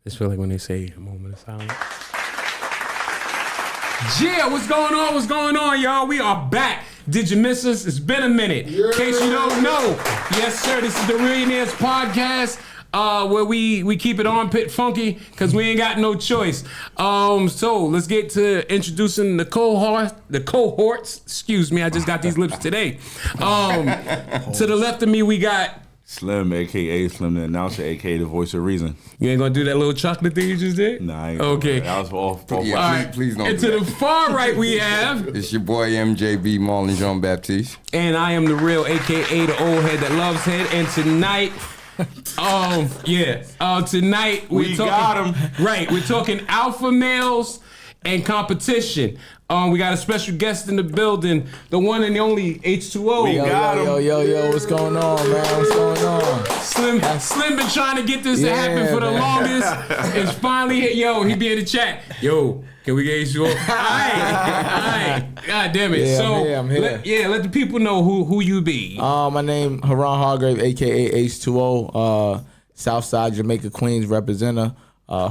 Just feel like when they say a moment of silence. Yeah, what's going on? What's going on, y'all? We are back. Did you miss us? It's been a minute. In case you don't know, yes, sir, this is the Reallionaires podcast. Where we keep it armpit funky because we ain't got no choice. So let's get to introducing the cohorts. Excuse me, I just got these lips today. To the left of me, we got Slim, a.k.a. Slim the Announcer, a.k.a. the Voice of Reason. You ain't gonna do that little chocolate thing you just did? Nah, I ain't. Okay. That was off. All right. Please don't. And to the far right, we have... It's your boy MJB Marlon Jean Baptiste. And I am the real, a.k.a. the old head that loves head. And tonight... tonight we got him. Right, we're talking alpha males and competition. We got a special guest in the building, the one and the only H20. We got him. Yo, what's going on, man? What's going on? Slim been trying to get this to happen for the longest. It's finally hit. Yo, he be in the chat. Yo, can we get H20? All right. God damn it. Yeah, I'm here. Let the people know who you be. My name Haran Hargrave, aka H20, Southside Jamaica Queens representative,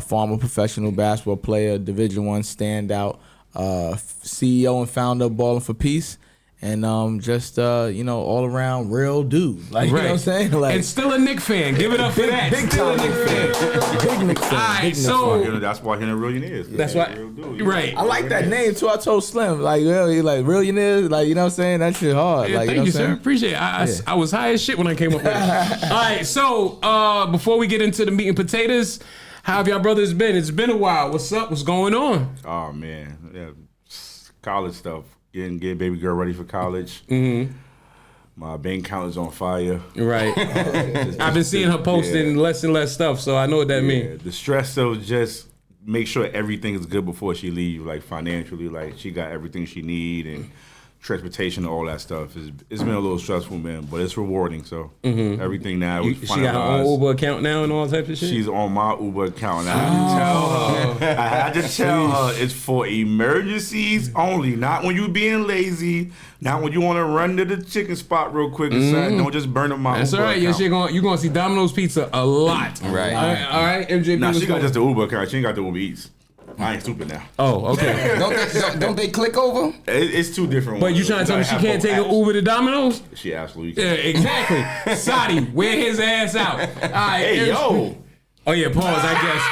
former professional basketball player, Division I standout, CEO and founder of BALLIN4PEACE, and just all around real dude. Like, you know what I'm saying? Like, and still a Knick fan. Give it up for that. Big Still a time Knick fan. Big Knick fan. All right, Big Knick so fan. That's why he's a Reallionaires. That's why. Real dude. Right. I like that name too. I told Slim, like, really, like Reallionaires, like, you know what I'm saying? That shit hard. Yeah, like, thank you, know what I'm sir. saying? Appreciate it. I was high as shit when I came up with it. All right, so before we get into the meat and potatoes, how have y'all brothers been? It's been a while. What's up? What's going on? Oh man, yeah, college stuff. Getting baby girl ready for college. Mm-hmm. My bank account is on fire. Right. I've been seeing her posting less and less stuff, so I know what that means. The stress of just make sure everything is good before she leaves, like financially, like she got everything she need and transportation and all that stuff. It's been a little stressful, man, but it's rewarding. So everything now is She got her own Uber account now and all types of shit? She's on my Uber account. And I had to tell her it's for emergencies only, not when you being lazy, not when you want to run to the chicken spot real quick and say, don't just burn up my That's Uber all right. account. You're going to see Domino's Pizza a lot. Right. All right, MJB. Nah, she got just the Uber account. She ain't got the Uber Eats. I ain't stupid now. Oh, okay. Don't they click over? It's two different But ones. you trying to tell me she can't take an Uber to Domino's? She absolutely Yeah, can. exactly. Sadi, wear his ass out. All right. Hey, yo. Oh, yeah, pause, I guess.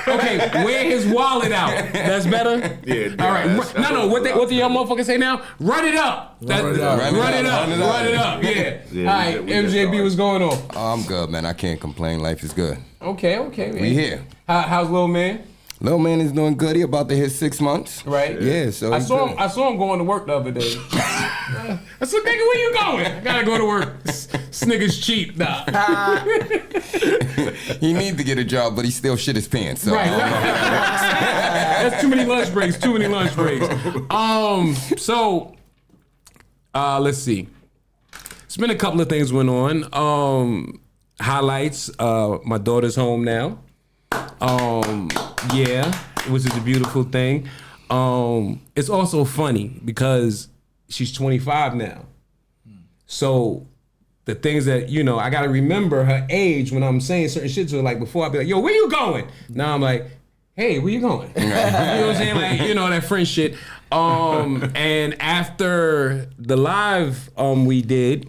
Okay, wear his wallet out. That's better? Yeah. All right. No, what the young motherfuckers say now? Run it up. Run it up. Yeah. All right, MJB, what's going on? Oh, I'm good, man. I can't complain. Life is good. Okay, man. We here. How's little man? Little man is doing good. He about to hit 6 months. Right. Yeah, so I he's saw good. him going to work the other day. I said, nigga, where you going? I gotta go to work. This nigga's cheap. Nah. He need to get a job, but he still shit his pants. So. Right. That's too many lunch breaks. So, let's see. It's been a couple of things went on. Highlights. My daughter's home now. Which is a beautiful thing. It's also funny because she's 25 now. So the things that, I gotta remember her age when I'm saying certain shit to her. Like before I'd be like, yo, where you going? Now I'm like, hey, where you going? You know what I'm saying? Like, that friend shit. And after the live we did,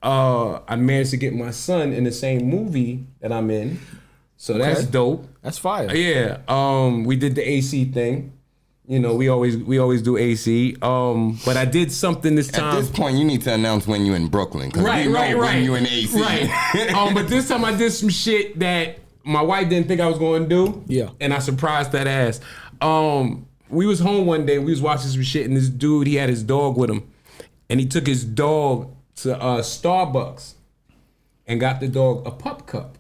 I managed to get my son in the same movie that I'm in. So that's dope. That's fire. Yeah. We did the AC thing. We always do AC. But I did something this time. At this point, you need to announce when you're in Brooklyn. Right. When you're in AC. Right. But this time I did some shit that my wife didn't think I was going to do. Yeah. And I surprised that ass. We was home one day. We was watching some shit, and this dude, he had his dog with him, and he took his dog to Starbucks and got the dog a pup cup.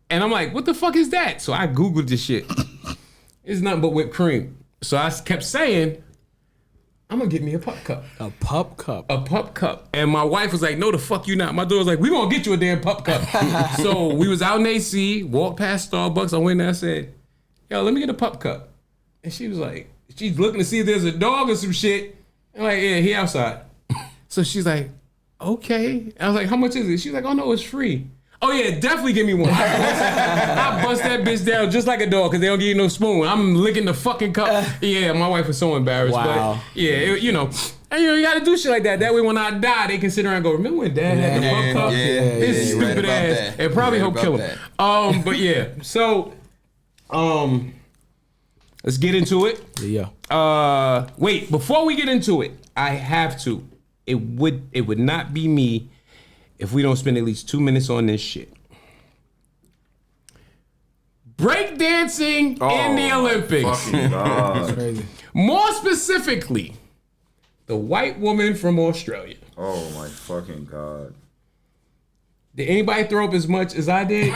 And I'm like, what the fuck is that? So I Googled this shit. It's nothing but whipped cream. So I kept saying, I'm gonna get me a pup cup. A pup cup. A pup cup. And my wife was like, no, the fuck you not. My daughter was like, we gonna get you a damn pup cup. So we was out in AC, walked past Starbucks. I went in there, I said, yo, let me get a pup cup. And she was like, she's looking to see if there's a dog or some shit. I'm like, yeah, he outside. So she's like, okay. I was like, how much is it? She's like, oh no, it's free. Oh yeah, definitely give me one. I bust that bitch down just like a dog because they don't give you no spoon. I'm licking the fucking cup. Yeah, my wife was so embarrassed. Wow. But yeah, you know, and you gotta do shit like that. That way, when I die, they can sit around and go, "Remember when Dad had the fuck cup? This stupid ass." And probably help kill him. But yeah, so let's get into it. Yeah. Wait, before we get into it, I have to. It would not be me if we don't spend at least 2 minutes on this shit. Breakdancing in the Olympics. That's crazy. More specifically, the white woman from Australia. Oh my fucking God. Did anybody throw up as much as I did?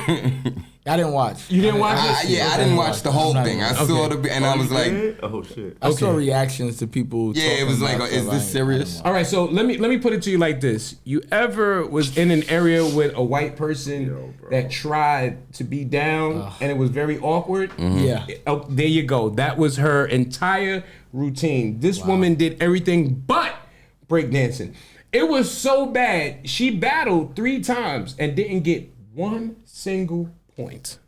I didn't watch. You didn't watch it? Yeah, I didn't watch the whole thing. I saw the and I was like, oh shit. I saw reactions to people. yeah, it was like, about is stuff. this serious? All right, so let me put it to you like this: you ever was in an area with a white person that tried to be down and it was very awkward? Yeah. Oh, there you go. That was her entire routine. This woman did everything but breakdancing. It was so bad. She battled 3 times and didn't get one single point.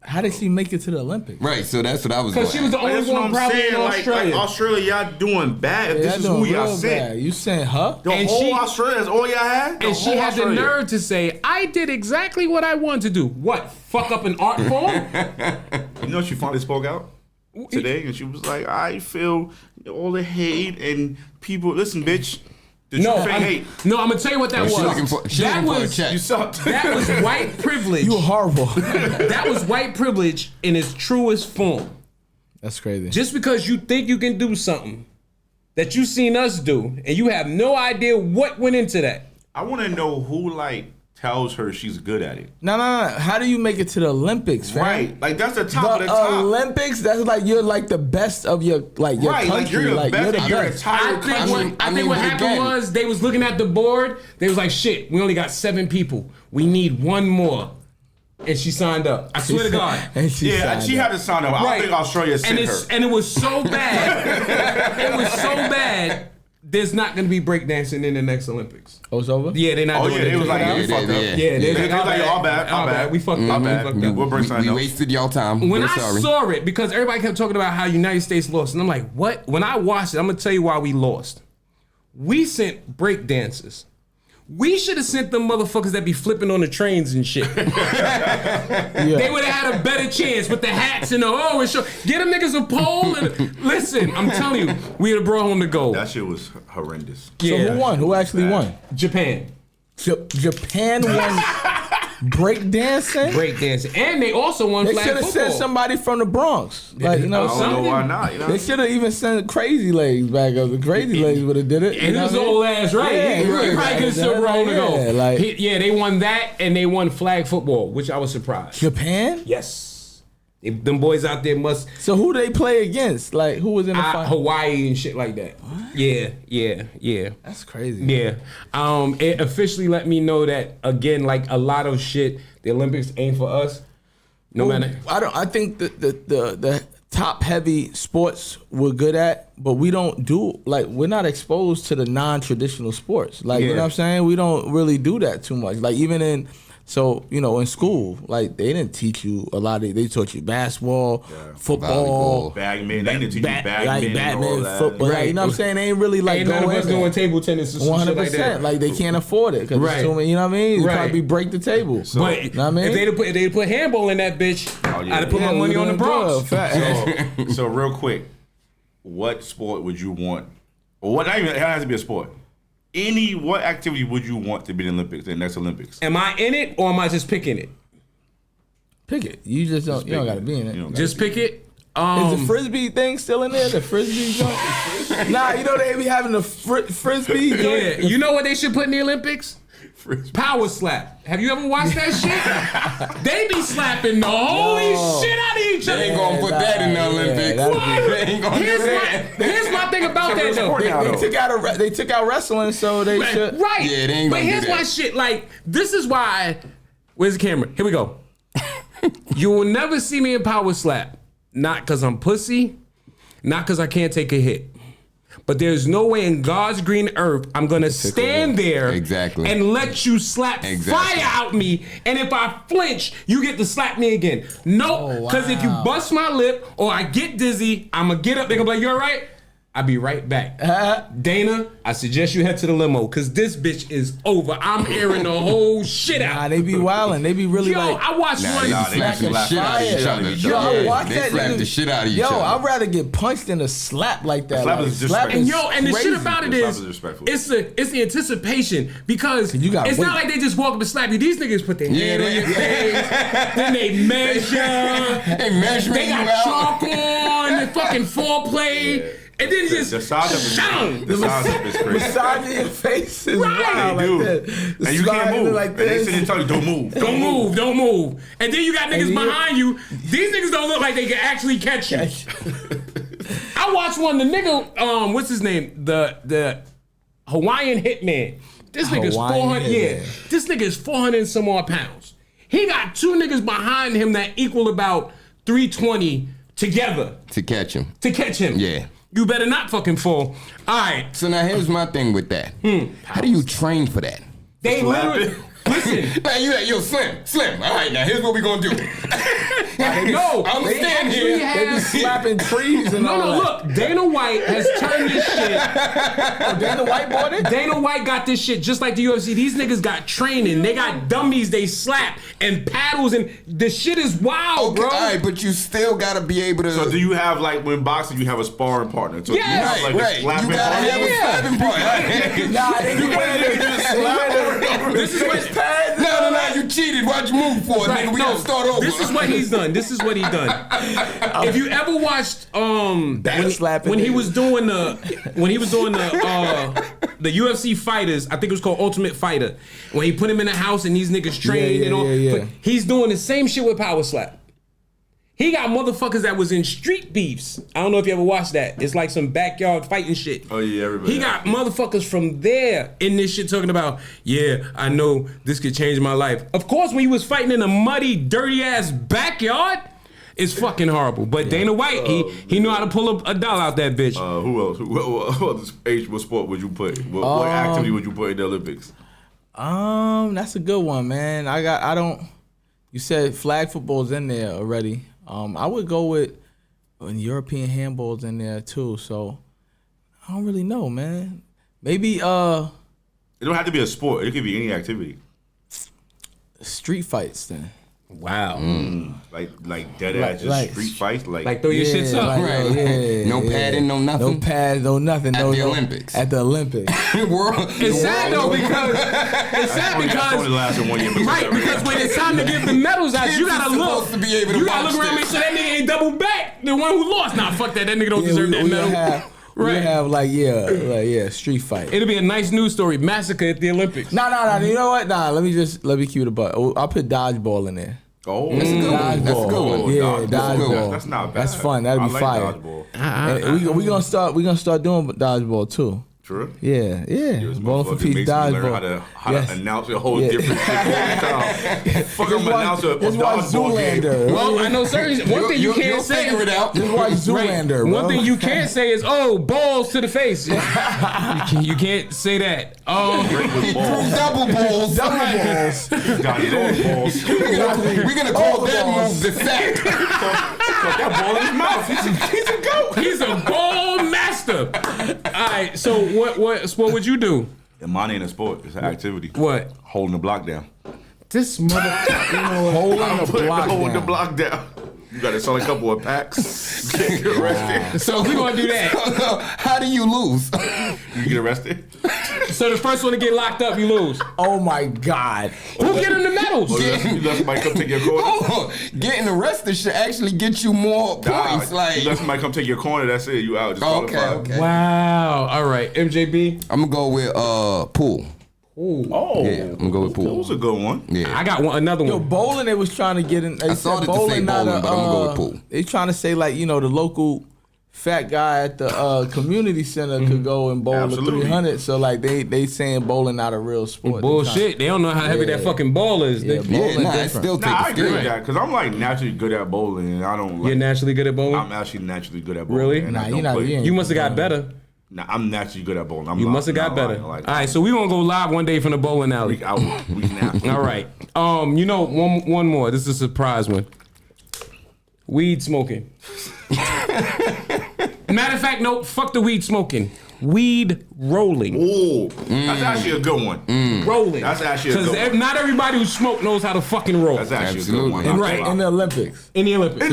How did she make it to the Olympics? Right, so that's what I was. Because she was the only one probably in Australia. Like Australia, y'all doing bad. If this is who y'all sent. You sent her? The And whole she- Australia is all y'all had? And she had the nerve to say, I did exactly what I wanted to do. What? Fuck up an art form? You know, she finally spoke out today, and she was like, I feel all the hate and people. Listen, bitch. No, fake hate. I'm gonna tell you what that was. She looking for a check. You sucked. That was white privilege. You were horrible. That was white privilege in its truest form. That's crazy. Just because you think you can do something that you seen us do, and you have no idea what went into that. I want to know who tells her she's good at it. No. How do you make it to the Olympics, fam? Right, like that's the top of The the top. Olympics, that's like you're like the best of your your Right, country. like you're the best of your best. entire I country. think what but happened again- was they was looking at the board. They was like, shit, we only got 7 people. We need 1 more. And she signed up. I swear to God. And she Yeah, signed she up. had to sign up. I don't think Australia sent her. And it was so bad. It was so bad. There's not going to be breakdancing in the next Olympics. Oh, it's over? Yeah, they're not Oh doing yeah, it. it was like Yeah, you fucked up. Yeah, They like, all bad, all bad. We fucked up. We fucked up. We'll bring We something else. wasted y'all time. When We're I sorry. saw it, because everybody kept talking about how United States lost, and I'm like, what? When I watched it, I'm gonna tell you why we lost. We sent break dancers. We should have sent them motherfuckers that be flipping on the trains and shit. They would have had a better chance with the hats and the and show. Get them niggas a pole and listen. I'm telling you, we would have brought home the gold. That shit was horrendous. So who won? Who actually won? Japan. Japan won breakdancing? Breakdancing. And they also won They flag should have football. sent somebody from the Bronx. Like, you know, I don't know something. why not. You know? they should have even sent Crazy Legs back up. The Crazy Legs would have did it. And his old ass, right? Yeah, he right, probably could have still rolled to go. Yeah, like- They won that and they won flag football, which I was surprised. Japan? Yes. Them boys out there must So who they play against? Like, who was in the final? Hawaii and shit like that. What? Yeah. That's crazy. Yeah. It officially let me know that again, like a lot of shit, the Olympics ain't for us. No matter. I think the top heavy sports we're good at, but we don't do we're not exposed to the non-traditional sports. Like, you know what I'm saying? We don't really do that too much. Like even in in school, like they didn't teach you a lot of. They taught you basketball, football, Volleyball. Bagman. They didn't teach you bagman, like and all that. football. Like, you know what I'm saying? They ain't really like Ain't none of going us doing table tennis or some shit like 100%. that. Like they can't afford it because Right. too many. You know what I mean? They Right. probably break the table. But you know what I mean? if they'd put handball in that bitch, yeah. I'd have put my Yeah, money we on the doing Bronx. good. Fact. So real quick, what sport would you want? Or what? Not even, it has to be a sport. What activity would you want to be in the Olympics? The next Olympics? Am I in it or am I just picking it? Pick it. You just don't. You don't got to be in it. You don't gotta Just be pick it. Is the frisbee thing still in there? The frisbee joint? Nah, you know they be having the frisbee joint. Yeah, you know what they should put in the Olympics? Power slap. Have you ever watched that shit? They be slapping the holy shit out of each other. They ain't gonna put that in the Olympics. that'd They ain't gonna do that. Here's my thing about that though. They took out wrestling, so they should. Right. Yeah, they ain't but gonna do here's that. my shit. Like, this is why. Where's the camera? Here we go. You will never see me in power slap. Not because I'm pussy. Not because I can't take a hit. But there's no way in God's green earth I'm gonna stand there and let you slap fire out me. And if I flinch, you get to slap me again. Nope. Because if you bust my lip or I get dizzy, I'm gonna get up. They're gonna be like, you all right? I'll be right back. Dana, I suggest you head to the limo because this bitch is over. I'm airing the whole shit out. Nah, they be wildin'. They be really like. I watched one. They slap the shit out of each other. Yo, I watch They that. slap the shit out of each other. Yo, I'd rather get punched than a slap like that. Slap is disrespectful. And the shit about it is, it's the anticipation because it's not like they just walk up and slap you. These niggas put their hand on your face, then they measure. They got chalk on, the fucking foreplay. And then just the size of the size of is crazy. Massage in your face is right. wild like that. And you can't move. Like and they sit and tell you, don't move. Don't move. And then you got niggas behind you. These niggas don't look like they can actually catch you. I watched one, the nigga, what's his name? The Hawaiian hitman. This nigga's 400, this nigga is 400 and some odd pounds. He got two niggas behind him that equal about 320 together. To catch him. Yeah. You better not fucking fall. All right. So now here's my thing with that. How do you train for that? They literally, listen. Now you like, yo, Slim. All right, now here's what we gonna do. No, I'm gonna stand here. They be slapping trees and all that. Look, Dana White has turned this shit. Oh, Dana White bought it? Dana White got this shit just like the UFC. These niggas got training. They got dummies they slap and paddles and the shit is wild, bro. All right, but you still gotta be able to. So do you have like when boxing you have a sparring partner? So Yeah, you have, like, right. a slapping You gotta partner? have a slapping partner. Nah, they This is what No, you cheated. Why'd you move for it? Right, Nigga, we gotta start over. This is what he's done. If you ever watched when he was doing the UFC fighters, I think it was called Ultimate Fighter, when he put him in a house and these niggas trained and all. Yeah. He's doing the same shit with Power Slap. He got motherfuckers that was in street beefs. I don't know if you ever watched that. It's like some backyard fighting shit. Oh yeah, everybody. He got motherfuckers from there in this shit talking about, yeah, I know this could change my life. Of course, when he was fighting in a muddy, dirty ass backyard, it's fucking horrible. But Dana White, he knew how to pull a dollar out that bitch. Who else? What sport would you put? What activity would you put in the Olympics? That's a good one, man. You said flag football's in there already. I would go with European handball's in there too. So I don't really know, man. Maybe it don't have to be a sport. It could be any activity. Street fights then. Wow. Like dead ass street fights. Like throw your shits up. Right. No padding, no nothing. No pads, no nothing. At the Olympics. At the Olympics. It's sad though because only lasted 1 year. Right, because when it's time to give the medals out, you gotta look. To be able to you gotta look around and make sure that nigga ain't double back. The one who lost. Nah, fuck that. That nigga don't deserve that medal. We have street fight. It'll be a nice news story. Massacre at the Olympics. No. You know what? Nah, let me cue the butt. I'll put dodgeball in there. Oh, that's a good one. That's a good one. Yeah, dodgeball. That's not bad. That's fun. That'll be fire. And we gonna start doing dodgeball too. True. Yeah. Ballin for Peace dodgeball. How to announce a whole different shit all the time. Fuck, I'm announce a dodgeball game. Well, I know certain one thing you can't say. Figure it out. Just watch Zoolander. One thing you can't say is, "Oh, balls to the face." You can't say that. Double balls. Got it all balls. We're gonna call that move the sack. Put that ball in his mouth. He's a goat. He's a ball master. All right, so what sport would you do? Mine ain't a sport. It's an activity. What? Holding the block down. This motherfucker. Holding the block down. You gotta sell a couple of packs. Get arrested. So we gonna do that. How do you lose? You get arrested. So the first one to get locked up, you lose. Oh my God. Who get him the medals? You let somebody come take your corner. Getting arrested should actually get you more points. Like, you let somebody come take your corner. That's it. You out. Just call it five. Okay. Wow. All right, MJB. I'm gonna go with pool. Ooh. Oh, Yeah, I'm gonna go with pool. That was a good one. Yeah. I got another Yo, one. bowling, they was trying to get in. I started to say bowling, but I'm gonna go with pool. They trying to say like, the local fat guy at the community center could go and bowl the 300. So like they saying bowling not a real sport. Bullshit. They don't know how heavy that fucking ball is. Yeah, bowling I different. still take I the agree with skill. that because I'm like naturally good at bowling, and I don't. You're naturally good at bowling. I'm actually naturally good at bowling. Really? And Nah, I you're don't not. play. You must have got better. Nah, I'm naturally good at bowling. You must have got better. All right, so we gonna go live one day from the bowling alley. We can have. All right. You know, one more. This is a surprise one. Weed smoking. Matter of fact, no, fuck the weed smoking. Weed rolling. Oh, that's actually a good one. Rolling. That's actually a good one. Because not everybody who smoke knows how to fucking roll. That's actually a good one. Right. In the Olympics. In the Olympics.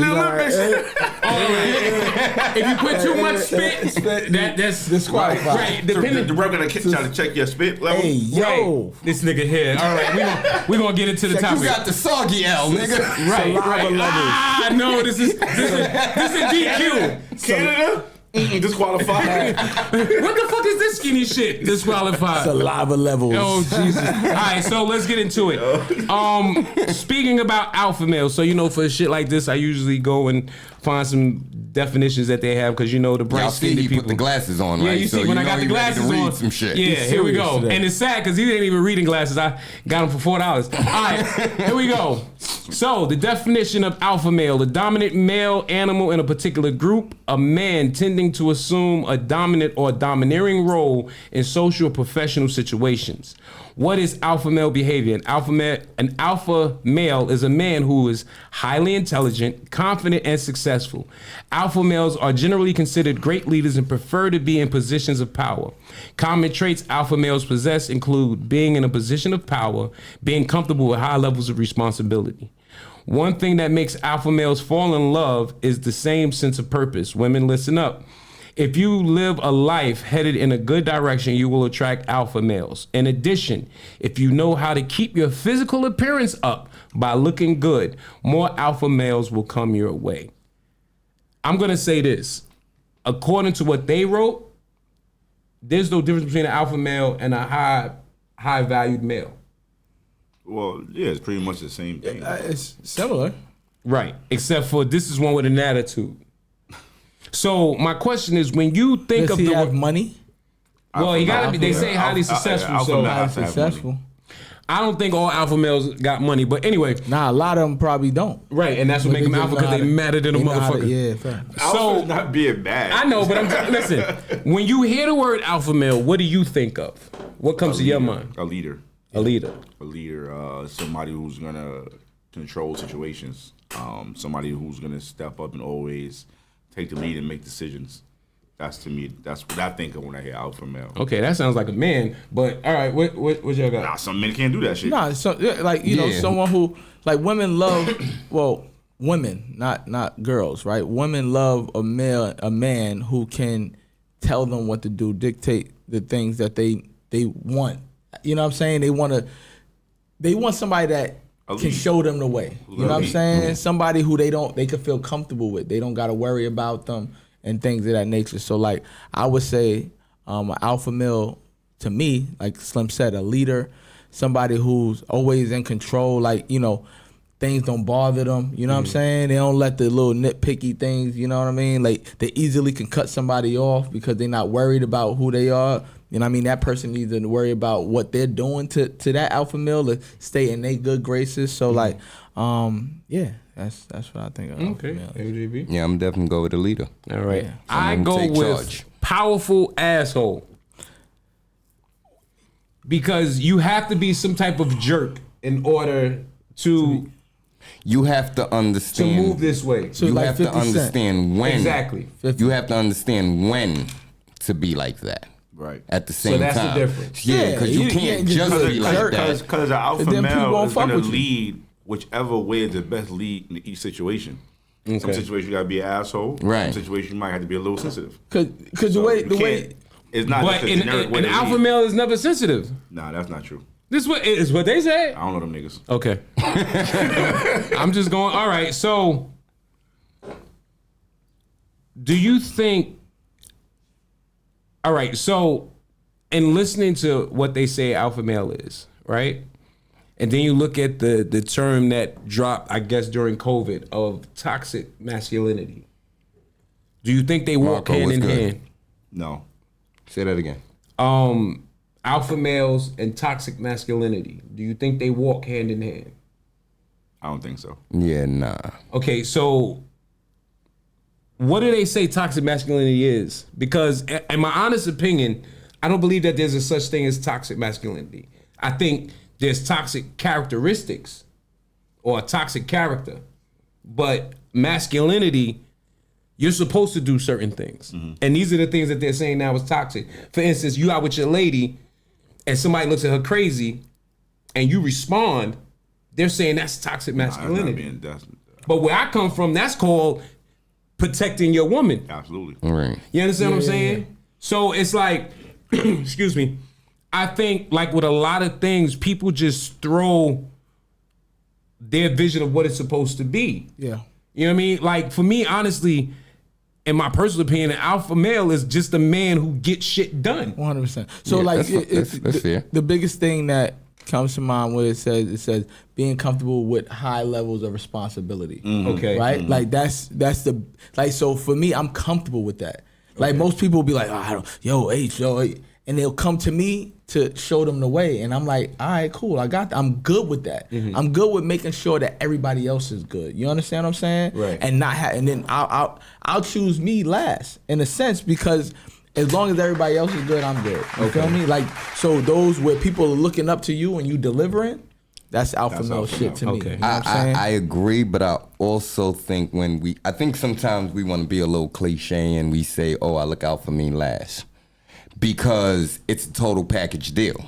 If you put too much spit, that's disqualified. Right. Depending. The rep gonna try to check your spit level. Hey, yo. Right. This nigga here. All right, we gonna get into the topic. You got the soggy L, nigga. Right. No, this is DQ. Canada. Disqualified. What the fuck is this skinny shit? Disqualified. Saliva levels. Oh Jesus! All right, so let's get into it. Speaking about alpha males, so you know, for shit like this, I usually go and find some definitions that they have because you know the bright Y'all see skinned he people. put the glasses on, right? Yeah, you see when I got the glasses on. Some shit. Yeah, here we go. today. And it's sad because he didn't even reading glasses. I got them for $4. All right, here we go. So the definition of alpha male: the dominant male animal in a particular group, a man tending to assume a dominant or domineering role in social or professional situations. What is alpha male behavior? An alpha male is a man who is highly intelligent, confident, and successful. Alpha males are generally considered great leaders and prefer to be in positions of power. Common traits alpha males possess include being in a position of power, being comfortable with high levels of responsibility. One thing that makes alpha males fall in love is the same sense of purpose. Women, listen up. If you live a life headed in a good direction, you will attract alpha males. In addition, if you know how to keep your physical appearance up by looking good, more alpha males will come your way. I'm going to say this. According to what they wrote, there's no difference between an alpha male and a high valued male. Well, yeah, it's pretty much the same thing. It's similar. Right. Except for this is one with an attitude. So my question is, when you think Does of he the have money? well, he got to be. They say highly successful. alpha So male. Highly successful. I don't think all alpha males got money, but anyway, Nah, a lot of them probably don't. right, and that's what make them alpha because they madder than a They know how to- motherfucker. Yeah, fair. Alpha's not being bad. I know, but listen. When you hear the word alpha male, what do you think of? What comes to your mind? A leader. A leader. A leader. Somebody who's gonna control situations. Somebody who's gonna step up and always take the lead and make decisions. That's to me. That's what I think of when I hear alpha male. Okay, that sounds like a man. But all right, what y'all got? Nah, some men can't do that shit. Nah, so like you know, someone who like women love. Well, women, not girls, right? Women love a man who can tell them what to do, dictate the things that they want. You know what I'm saying? They want somebody that can show them the way. You know what I'm saying? Somebody who they can feel comfortable with. They don't got to worry about them and things of that nature. So like I would say, an alpha male to me, like Slim said, a leader, somebody who's always in control. Like you know, things don't bother them. You know what I'm saying? They don't let the little nitpicky things. You know what I mean? Like they easily can cut somebody off because they're not worried about who they are. You know what I mean? That person needs to worry about what they're doing to that alpha male to stay in their good graces. So like, yeah, that's what I think of. Okay, alpha males. MJB. Yeah, I'm definitely go with the leader. All right, Yeah. I Someone go take with charge. powerful asshole because you have to be some type of jerk in order to You have to understand. move this way. So You like have to 50 Cent. understand when. Exactly. You have to understand when to be like that. Right. At the same that's the time. difference. Yeah, because you you can't can't just just be like jerk. that. Because an alpha then people male won't is fuck going to with you. lead whichever way is the best lead in each situation. Some Okay. situations you got to be an asshole. Right. Some situations you might have to be a little sensitive. Cause So the you way can't- it's not But just a generic way an to alpha lead. male is never sensitive. Nah, that's not true. This is what they say. I don't know them niggas. Okay. I'm just going. All right. So, do you think? All right. So, in listening to what they say alpha male is, right? And then you look at the term that dropped, I guess, during COVID of toxic masculinity. Do you think they walk Marco, hand what's in good? hand? No. Say that again. Alpha males and toxic masculinity. Do you think they walk hand in hand? I don't think so. Yeah, nah. Okay, so what do they say toxic masculinity is? Because in my honest opinion, I don't believe that there's a such thing as toxic masculinity. I think there's toxic characteristics or a toxic character. But masculinity, you're supposed to do certain things. Mm-hmm. And these are the things that they're saying now is toxic. For instance, you out with your lady and somebody looks at her crazy and you respond, they're saying that's toxic masculinity. But where I come from, that's called protecting your woman. Absolutely. Right. You understand what I'm saying? Yeah. So it's like, excuse me, I think like with a lot of things, people just throw their vision of what it's supposed to be. Yeah. You know what I mean? Like for me, honestly, in my personal opinion, an alpha male is just a man who gets shit done. 100%. So yeah, like that's fair. The biggest thing that comes to mind when it says being comfortable with high levels of responsibility. Mm-hmm. Okay. Right? Mm-hmm. Like that's the like so for me, I'm comfortable with that. Like most people will be like, yo, H, and they'll come to me to show them the way, and I'm like, all right, cool, I got that. I'm good with that. Mm-hmm. I'm good with making sure that everybody else is good. You understand what I'm saying? Right. And and then I'll choose me last in a sense because as long as everybody else is good, I'm good. You feel me? Like so, those where people are looking up to you and you delivering, that's alpha male shit to me. Okay. You know what I'm saying? I agree, but I also think I think sometimes we want to be a little cliche and we say, oh, I look out for me last. Because it's a total package deal.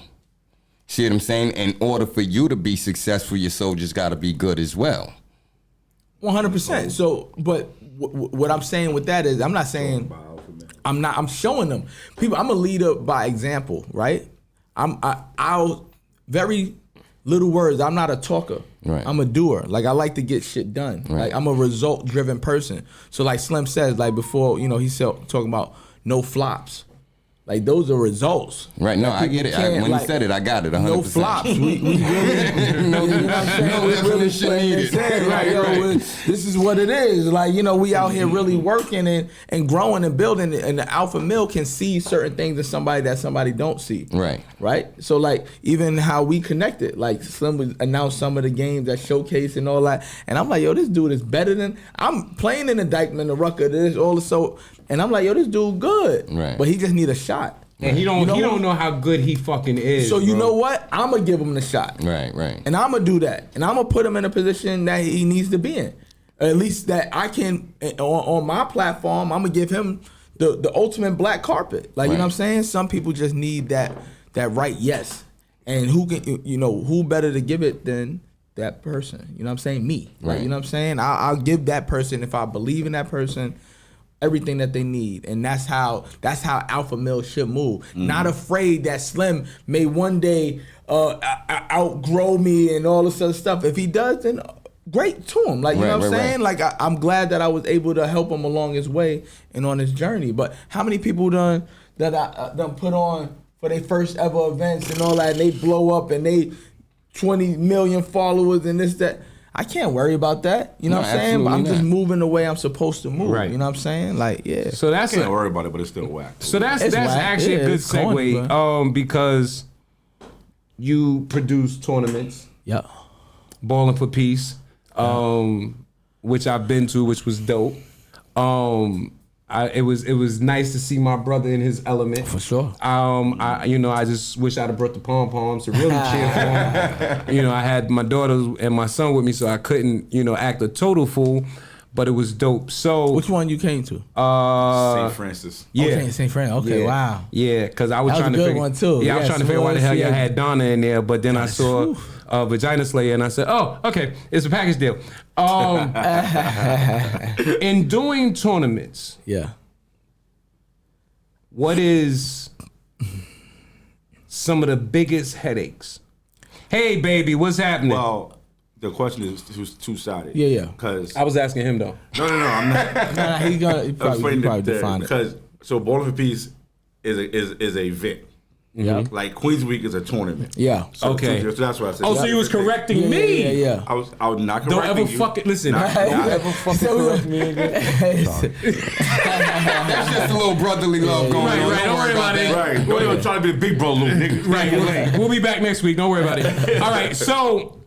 See what I'm saying? In order for you to be successful, your soldiers got to be good as well. 100%. So, but what I'm saying with that is, I'm not saying I'm showing them people. I'm a leader by example, right? I'll very little words. I'm not a talker. Right. I'm a doer. Like I like to get shit done. Right. Like I'm a result driven person. So like Slim says, like before, he's talking about no flops. Like those are results. Right, no, I get it. When you said it, I got it 100%. No flops. We really, no, you know what I'm saying? We really playing it. Like, this is what it is. Like, we out here really working and growing and building, and the alpha male can see certain things in somebody that somebody don't see. Right. Right? So like even how we connected, like Slim would announce some of the games that showcase and all that. And I'm like, this dude is better than I'm playing in the Dykeman, the Rucker, this, all this, so and I'm like, this dude good. Right. But he just need a shot. And he don't know how good he fucking is. So you know what? I'm gonna give him the shot. Right. And I'm gonna do that. And I'm gonna put him in a position that he needs to be in. At least that I can on my platform. I'm gonna give him the ultimate black carpet. Like you know what I'm saying? Some people just need that right yes. And who can who better to give it than that person? You know what I'm saying? Me. Right. Like, you know what I'm saying? I'll give that person if I believe in that person. Everything that they need, and that's how alpha male should move. Mm-hmm. Not afraid that Slim may one day outgrow me and all this other stuff. If he does, then great to him. Like you know what I'm saying? Like I'm glad that I was able to help him along his way and on his journey. But how many people that I done put on for their first ever events and all that, and they blow up and they 20 million followers and this that. I can't worry about that. You know what I'm saying? But I'm just moving the way I'm supposed to move. Right. You know what I'm saying? Like, yeah. So that's I can't worry about it, but it's still whack. So that's actually a good segue. Corny, because you produce tournaments. Yeah. BALLIN4PEACE, which I've been to, which was dope. It was nice to see my brother in his element. For sure. I just wish I'd have brought the pom-poms to really cheer for him. I had my daughter and my son with me, so I couldn't, act a total fool. But it was dope. So which one you came to? St. Francis. Yeah, okay, St. Francis. Okay, yeah. Wow. Yeah, because I was trying to figure. One too. Yeah, I was trying to figure out why the hell you had Donna in there, but then I saw Vagina Slayer, and I said, "Oh, okay, it's a package deal." In doing tournaments, what is some of the biggest headaches? Hey, baby, what's happening? Well, the question is two-sided. Yeah. Because I was asking him though. No, I'm not. No, he probably define it. Because BALLIN4PEACE is a event. Yeah. Like Queens Week is a tournament. Yeah. So okay. So that's what I said. Oh, so you was correcting me? Yeah. I was not correcting Don't ever you. fucking listen. Don't ever fucking correct me again. It's just a little brotherly love going on. Right. Don't worry about it. Right. Don't try to be a big bro, little nigga. Right. We'll be back next week. Don't worry about it. All right. So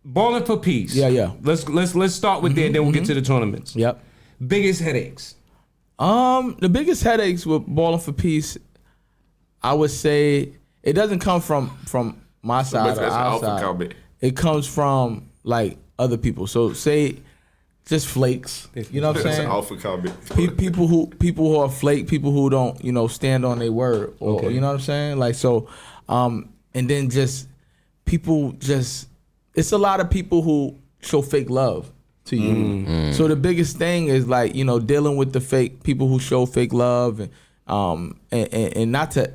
Balling for Peace. Yeah. Let's start with there, then we'll get to the tournaments. Yep. Biggest headaches. The biggest headaches with Balling for Peace, I would say it doesn't come from my side or our side. It comes from like other people. So say just flakes. You know what I'm saying? Alpha comment. People who are flake, people who don't, stand on their word, or you know what I'm saying? Like so, and then just people just, it's a lot of people who show fake love to you. So the biggest thing is like, dealing with the fake people who show fake love, and not to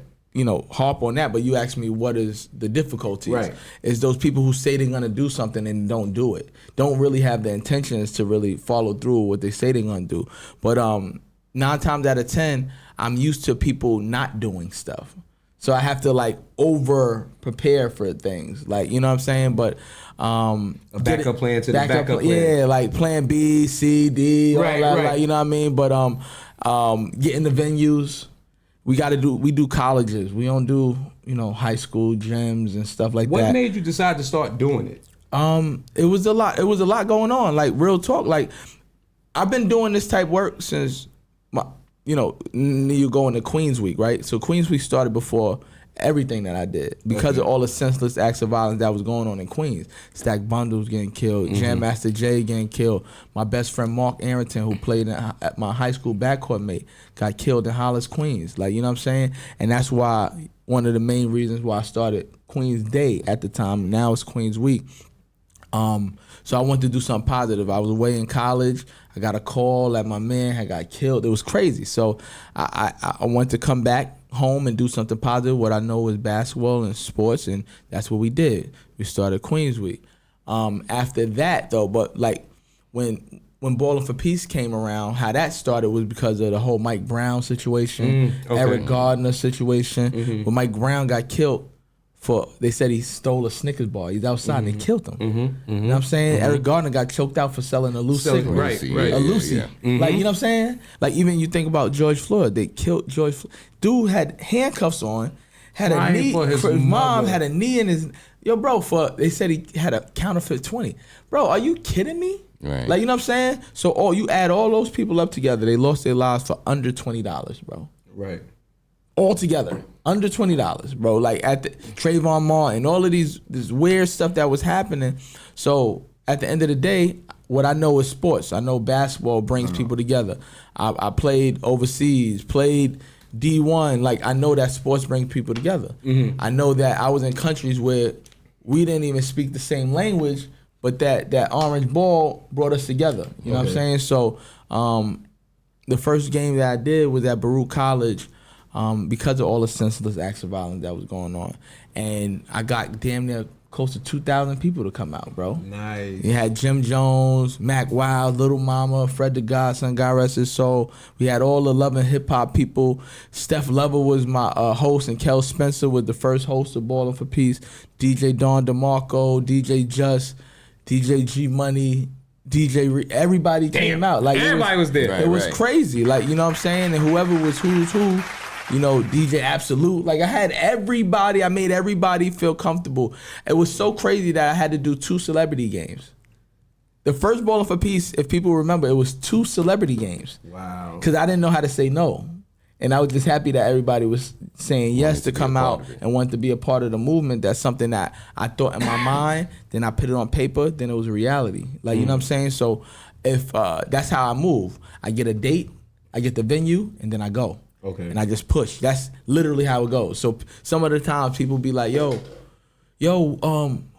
harp on that, but you asked me what is the difficulty. Right. Is those people who say they're gonna do something and don't do it, don't really have the intentions to really follow through with what they say they're gonna do. But 9 times out of 10, I'm used to people not doing stuff, so I have to like over prepare for things, like you know what I'm saying. But A backup plan to the backup plan. Yeah, like plan B, C, D, all Right, that, right. like, you know what I mean. But getting the venues. We do colleges. We don't do, high school gyms and stuff like that. What made you decide to start doing it? It was a lot. It was a lot going on. Like real talk. Like I've been doing this type work since you go into Queens Week, right? So Queens Week started before everything that I did because of all the senseless acts of violence that was going on in Queens. Stack Bundles getting killed, Jam Master Jay getting killed. My best friend Mark Arrington, who played at my high school backcourt mate, got killed in Hollis, Queens. Like, you know what I'm saying? And that's why, one of the main reasons why I started Queens Day at the time. Now it's Queens Week. So I wanted to do something positive. I was away in college. I got a call that my man had got killed. It was crazy. So I wanted to come back home and do something positive. What I know is basketball and sports, and that's what we did. We started Queens Week. After that, though, but like when Ballin' for Peace came around, how that started was because of the whole Mike Brown situation, Eric Gardner situation. When Mike Brown got killed, they said he stole a Snickers bar. He's outside and they killed him. You know what I'm saying? Eric Gardner got choked out for selling a loose cigarette. Right. A Lucy. Like, you know what I'm saying? Like, even you think about George Floyd. They killed George Floyd. Dude had handcuffs on, had a knee. For his mom mother. had a knee in his... Yo, bro, they said he had a counterfeit 20. Bro, are you kidding me? Right. Like, you know what I'm saying? So you add all those people up together, they lost their lives for under $20, bro. Right. All together, under $20, bro. Like at the Trayvon Martin, all of this weird stuff that was happening. So at the end of the day, what I know is sports. I know basketball brings people together. I played overseas, played D1. Like, I know that sports brings people together. I know that I was in countries where we didn't even speak the same language, but that orange ball brought us together. You know what I'm saying? So the first game that I did was at Baruch College. Because of all the senseless acts of violence that was going on. And I got damn near close to 2,000 people to come out, bro. Nice. You had Jim Jones, Mac Wild, Little Mama, Fred the Godson, God rest his soul. We had all the Love and Hip Hop people. Steph Lover was my host, and Kel Spencer was the first host of Ballin' for Peace. DJ Don DeMarco, DJ Just, DJ G Money, everybody came out. Like, everybody was there. It was crazy. Like, you know what I'm saying? And whoever was who's who, DJ Absolute. Like, I had everybody. I made everybody feel comfortable. It was so crazy that I had to do 2 celebrity games. The first Ballin' for Peace, if people remember, it was 2 celebrity games. Wow. Because I didn't know how to say no. And I was just happy that everybody was saying yes to come out and wanted to be a part of the movement. That's something that I thought in my mind, then I put it on paper, then it was a reality. Like, you know what I'm saying? So if that's how I move. I get a date, I get the venue, and then I go. Okay. And I just push. That's literally how it goes. So some of the times people be like, yo,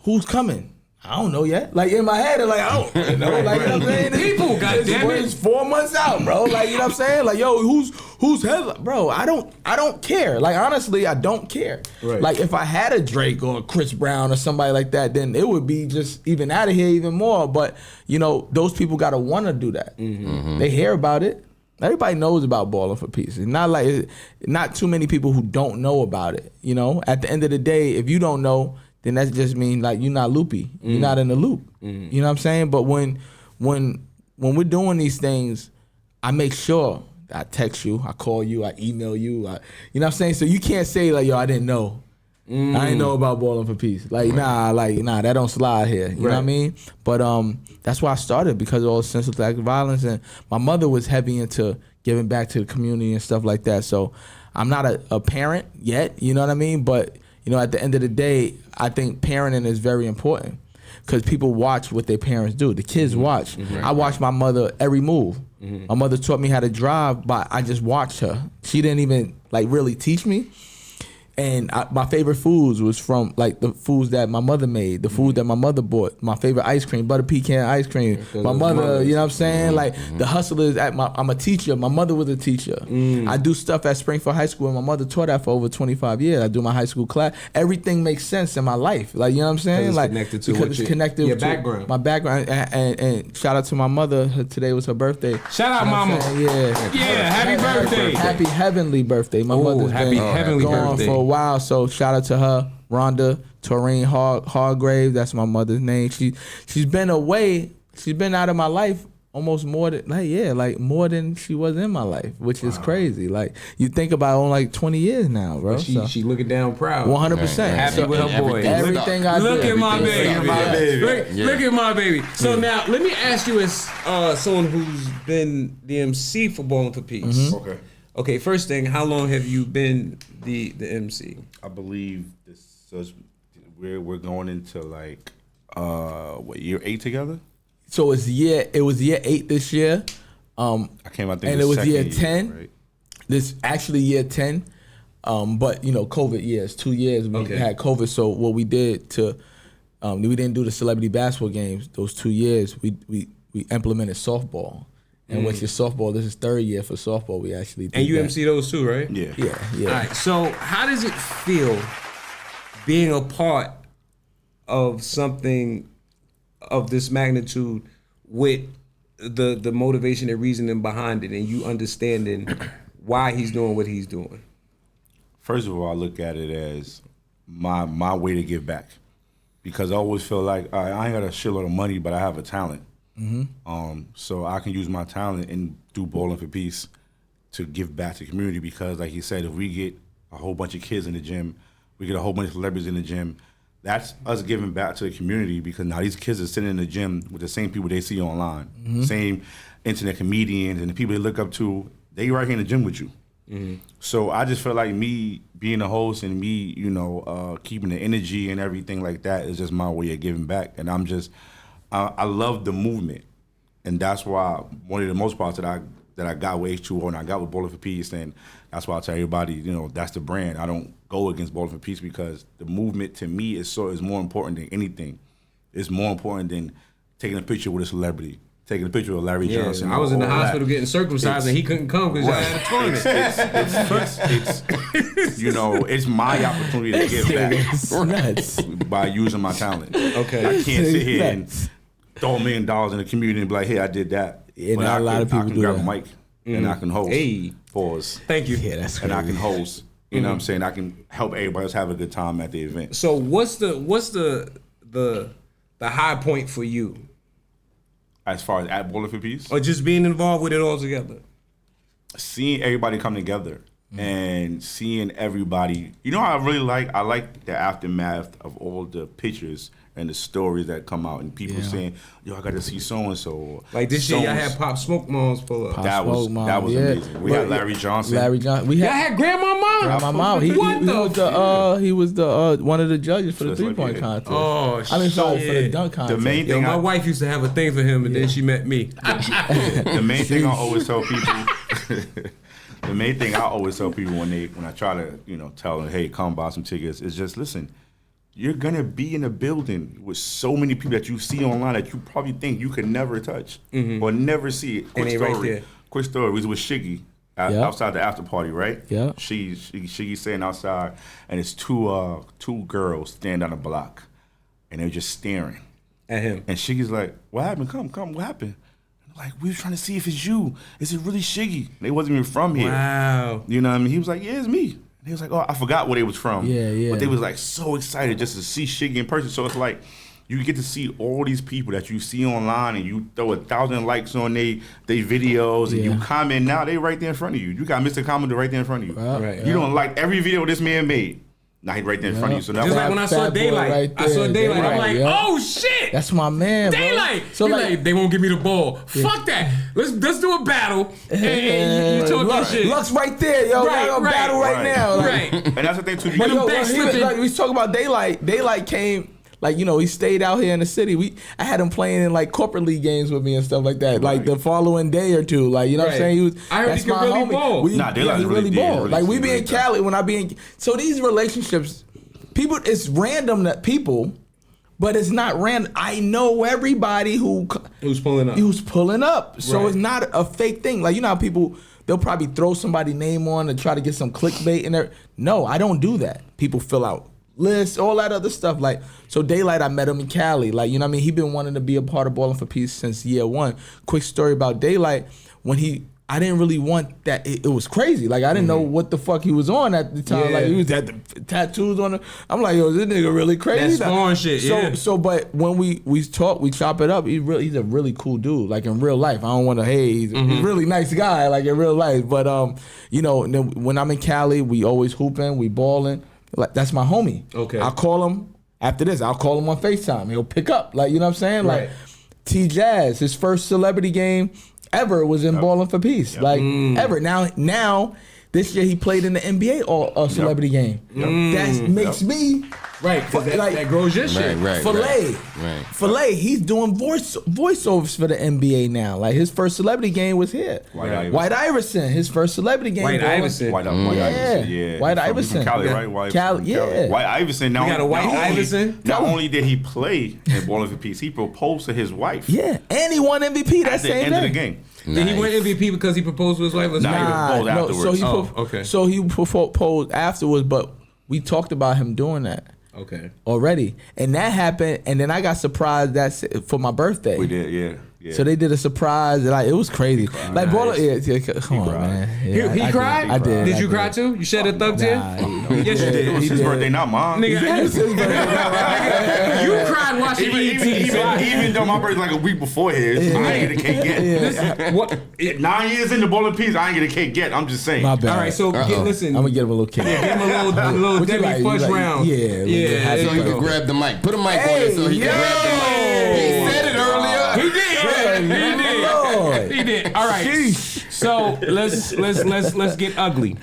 who's coming? I don't know yet. Like, in my head, they're like, I don't know. Like, you know what I'm saying? People, goddammit. It's 4 months out, bro. Like, you know what I'm saying? Like, yo, who's headline? Bro, I don't care. Like, honestly, I don't care. Right. Like, if I had a Drake or a Chris Brown or somebody like that, then it would be just even out of here even more. But, those people got to want to do that. They hear about it. Everybody knows about Ballin' for Peace. It's not too many people who don't know about it. At the end of the day, if you don't know, then that just means like you're not loopy. You're not in the loop. You know what I'm saying? But when we're doing these things, I make sure I text you, I call you, I email you. You know what I'm saying? So you can't say like, yo, I didn't know. I ain't know about Ballin' for Peace. Like nah, that don't slide here. You know what I mean? But that's why I started, because of all the senseless act of violence, and my mother was heavy into giving back to the community and stuff like that. So I'm not a parent yet, you know what I mean? But you know, at the end of the day, I think parenting is very important, because people watch what their parents do. The kids watch. I watch my mother every move. My mother taught me how to drive, but I just watched her. She didn't even like really teach me. And my favorite foods was from like the foods that my mother made, the food that my mother bought. My favorite ice cream, butter pecan ice cream. My mother, you know what I'm saying? Like the hustlers I'm a teacher. My mother was a teacher. I do stuff at Springfield High School, and my mother taught that for over 25 years. I do my high school class. Everything makes sense in my life. Like, you know what I'm saying? It's like connected to because it's connected your to background. my background. And shout out to my mother. Today was her birthday. Shout out, mama. Yeah, happy birthday. Happy heavenly birthday. My mother's happy been heavenly gone birthday. for a while, so shout out to her, Rhonda Taurine Hargrave. That's my mother's name. She's been away. She's been out of my life almost more than she was in my life, which is crazy. Like, you think about it, on like 20 years now, bro. She looking down proud. 100%. Happy with her boy. Everything I do. Look at my baby. Yeah. Look at my baby. So now let me ask you, as someone who's been the MC for Ballin' for Peace. Okay, first thing, how long have you been the MC? I believe we're going into like year 8 together? So it was year 8 this year. I came out there, and it was year 10. Year, right? This actually year 10. But you know, COVID years, 2 years we had COVID. So what we did we didn't do the celebrity basketball games those 2 years. We implemented softball. And which is softball. This is 3rd year for softball. We actually did And you that. MC those too, right? Yeah. Yeah. All right. So how does it feel being a part of something of this magnitude with the motivation and reasoning behind it, and you understanding why he's doing what he's doing? First of all, I look at it as my way to give back, because I always feel like I ain't got a shitload of money, but I have a talent. So I can use my talent and do Ballin' for Peace to give back to the community, because like he said, if we get a whole bunch of kids in the gym, we get a whole bunch of celebrities in the gym, that's us giving back to the community, because now these kids are sitting in the gym with the same people they see online, same internet comedians and the people they look up to, they right here in the gym with you. So I just feel like me being a host and me, keeping the energy and everything like that is just my way of giving back. And I'm just, I love the movement, and that's why one of the most parts that I got with H20 and I got with Ballin' for Peace, and that's why I tell everybody, that's the brand. I don't go against Ballin' for Peace, because the movement to me is more important than anything. It's more important than taking a picture with a celebrity, taking a picture of Larry Johnson. I was in the all hospital that. getting circumcised, and he couldn't come because y'all had a tournament. It's my opportunity to give It's nuts. back by using my talent. Okay. I can't sit here and throw $1 million in the community and be like, hey, I did that. Yeah, But not a lot of people I can do grab that. a mic and I can host. Hey. Pause. Thank you. Yeah, that's And crazy. I can host. You know what I'm saying? I can help everybody else have a good time at the event. So what's the high point for you, As far as at Ballin' for Peace, or just being involved with it all together? seeing everybody come together and seeing everybody. You know what I really like? I like the aftermath of all the pictures and the stories that come out, and people saying, "Yo, I got to see so and so." Like this year, y'all had Pop Smoke Moms pull up. That was amazing. We had Larry Johnson. We Y'all had Grandma Mom. my mom. He was the one of the judges for the Just like 3-point it. contest. Oh, I mean, sorry, for the shit. dunk contest. The main Yo, thing my wife used to have a thing for him, and then she met me. The main thing I always tell people. The main thing I always tell people when I try to tell them, hey, come buy some tickets, is just listen. You're gonna be in a building with so many people that you see online that you probably think you could never touch or never see it. And they right there. Quick story. We was with Shiggy outside the after party, right? Yeah. Shiggy standing outside, and it's two girls standing on a block, and they're just staring At him. And Shiggy's like, "What happened? Come, what happened?" Like, we were trying to see if it's you. Is it really Shiggy? They wasn't even from here. Wow. You know what I mean? He was like, yeah, it's me. And he was like, oh, I forgot where they was from. Yeah. But they was like so excited just to see Shiggy in person. So it's like, you get to see all these people that you see online, and you throw 1,000 likes on they videos, and you comment. Now they right there in front of you. You got Mr. Commodore right there in front of you. Right. You don't like every video this man made. Now he right there in front of you. So now Just like when I saw Fat boy Daylight. right I saw there. Daylight. I'm Daylight, like, yeah. oh shit. That's my man, bro. Daylight. So He like, they won't give me the ball. Fuck that. Let's do a battle. And you talk that shit. Lux right there, yo. Right, We're gonna right, battle right now. Like, Right. and that's the thing too. But them yo, back he was, slipping. like, we was talking about Daylight. Daylight came, like, you know, he stayed out here in the city. I had him playing in like corporate league games with me and stuff like that. Like the following day or two, like, you know what I'm Right. saying? He was. I heard that's he could my really homie. ball. Nah, Daylight's he really really ball. really Like we be really in Cali when I be in. So these relationships, people, it's random that people, but it's not random. I know everybody Who's pulling up? who's pulling up. So Right. it's not a fake thing. Like, you know how people, they'll probably throw somebody's name on and try to get some clickbait in there. No, I don't do that. People fill out lists, all that other stuff. Like, so Daylight, I met him in Cali. Like, you know what I mean? He been wanting to be a part of Ballin' for Peace since year one. Quick story about Daylight. I didn't really want that. It was crazy. Like, I didn't know what the fuck he was on at the time. Yeah. Like, he was had the tattoos on him. I'm like, yo, this nigga really crazy. That's foreign shit, yeah. So, but when we talk, we chop it up. He's a really cool dude. Like in real life, I don't want to. Hey, he's a really nice guy. Like in real life, but you know, when I'm in Cali, we always hooping, we balling. Like that's my homie. Okay. I'll call him after this. I'll call him on FaceTime. He'll pick up. Like, you know what I'm saying? Right. Like T Jazz, his first celebrity game ever was in Ballin' for Peace. Like ever. Now this year he played in the NBA celebrity game. That makes me Right, because that grows your shit. Filet, he's doing voiceovers for the NBA now. Like his first celebrity game was here. White Iverson, his first celebrity game. White Iverson. White Iverson, yeah. White He's Iverson. from Cali, right? White Iverson. Now, We got a White Iverson? Not only did he play in Ballin' for Peace, he proposed to his wife. Yeah, and he won MVP that At the same end of the day. game. Did he win MVP because he proposed to his wife? Let's Nah, not he proposed afterwards. okay. So he proposed afterwards, but we talked about him doing that Okay. already, and that happened. And then I got surprised for my birthday. We did, yeah. So they did a surprise, like it was crazy. Like, Ballin', come on, cried. man. He I cried? I did. Did I you cry too? You shed a thug tear? Nah, Yes, you did. It was He his did. birthday, not mine. Nigga, It's his birthday. you cried watching Even though my birthday's like a week before his, I ain't get a cake yet. What? 9 years into Ballin' Peace, I ain't get a cake yet. I'm just saying. My bad. All right, so listen. I'm gonna get him a little cake. Give him a little What you Debbie like? You Fudge like- round. yeah, yeah. yeah. So there he you could go. grab the mic. Put a mic on it so he can grab the mic. He said it earlier. He did. Lord. He did. All right. Sheesh. So let's get ugly.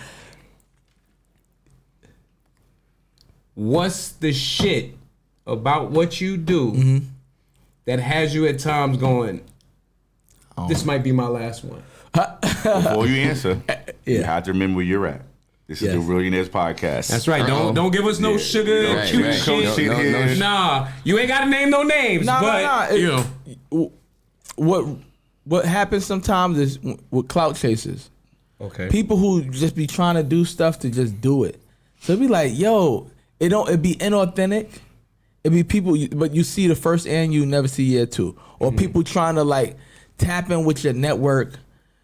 What's the shit about what you do that has you at times going, this might be my last one? Before you answer, you Yeah. have to remember where you're at. This is Yes. the Reallionaires podcast. That's right. Don't give us no sugar Right, cute right. shit. No, no. Nah, you ain't gotta name no names. But you know. What happens sometimes is with clout chasers. Okay. People who just be trying to do stuff to just do it. So it be like, yo, it be inauthentic. It be people, but you see the first and you never see year two, or people trying to like tap in with your network,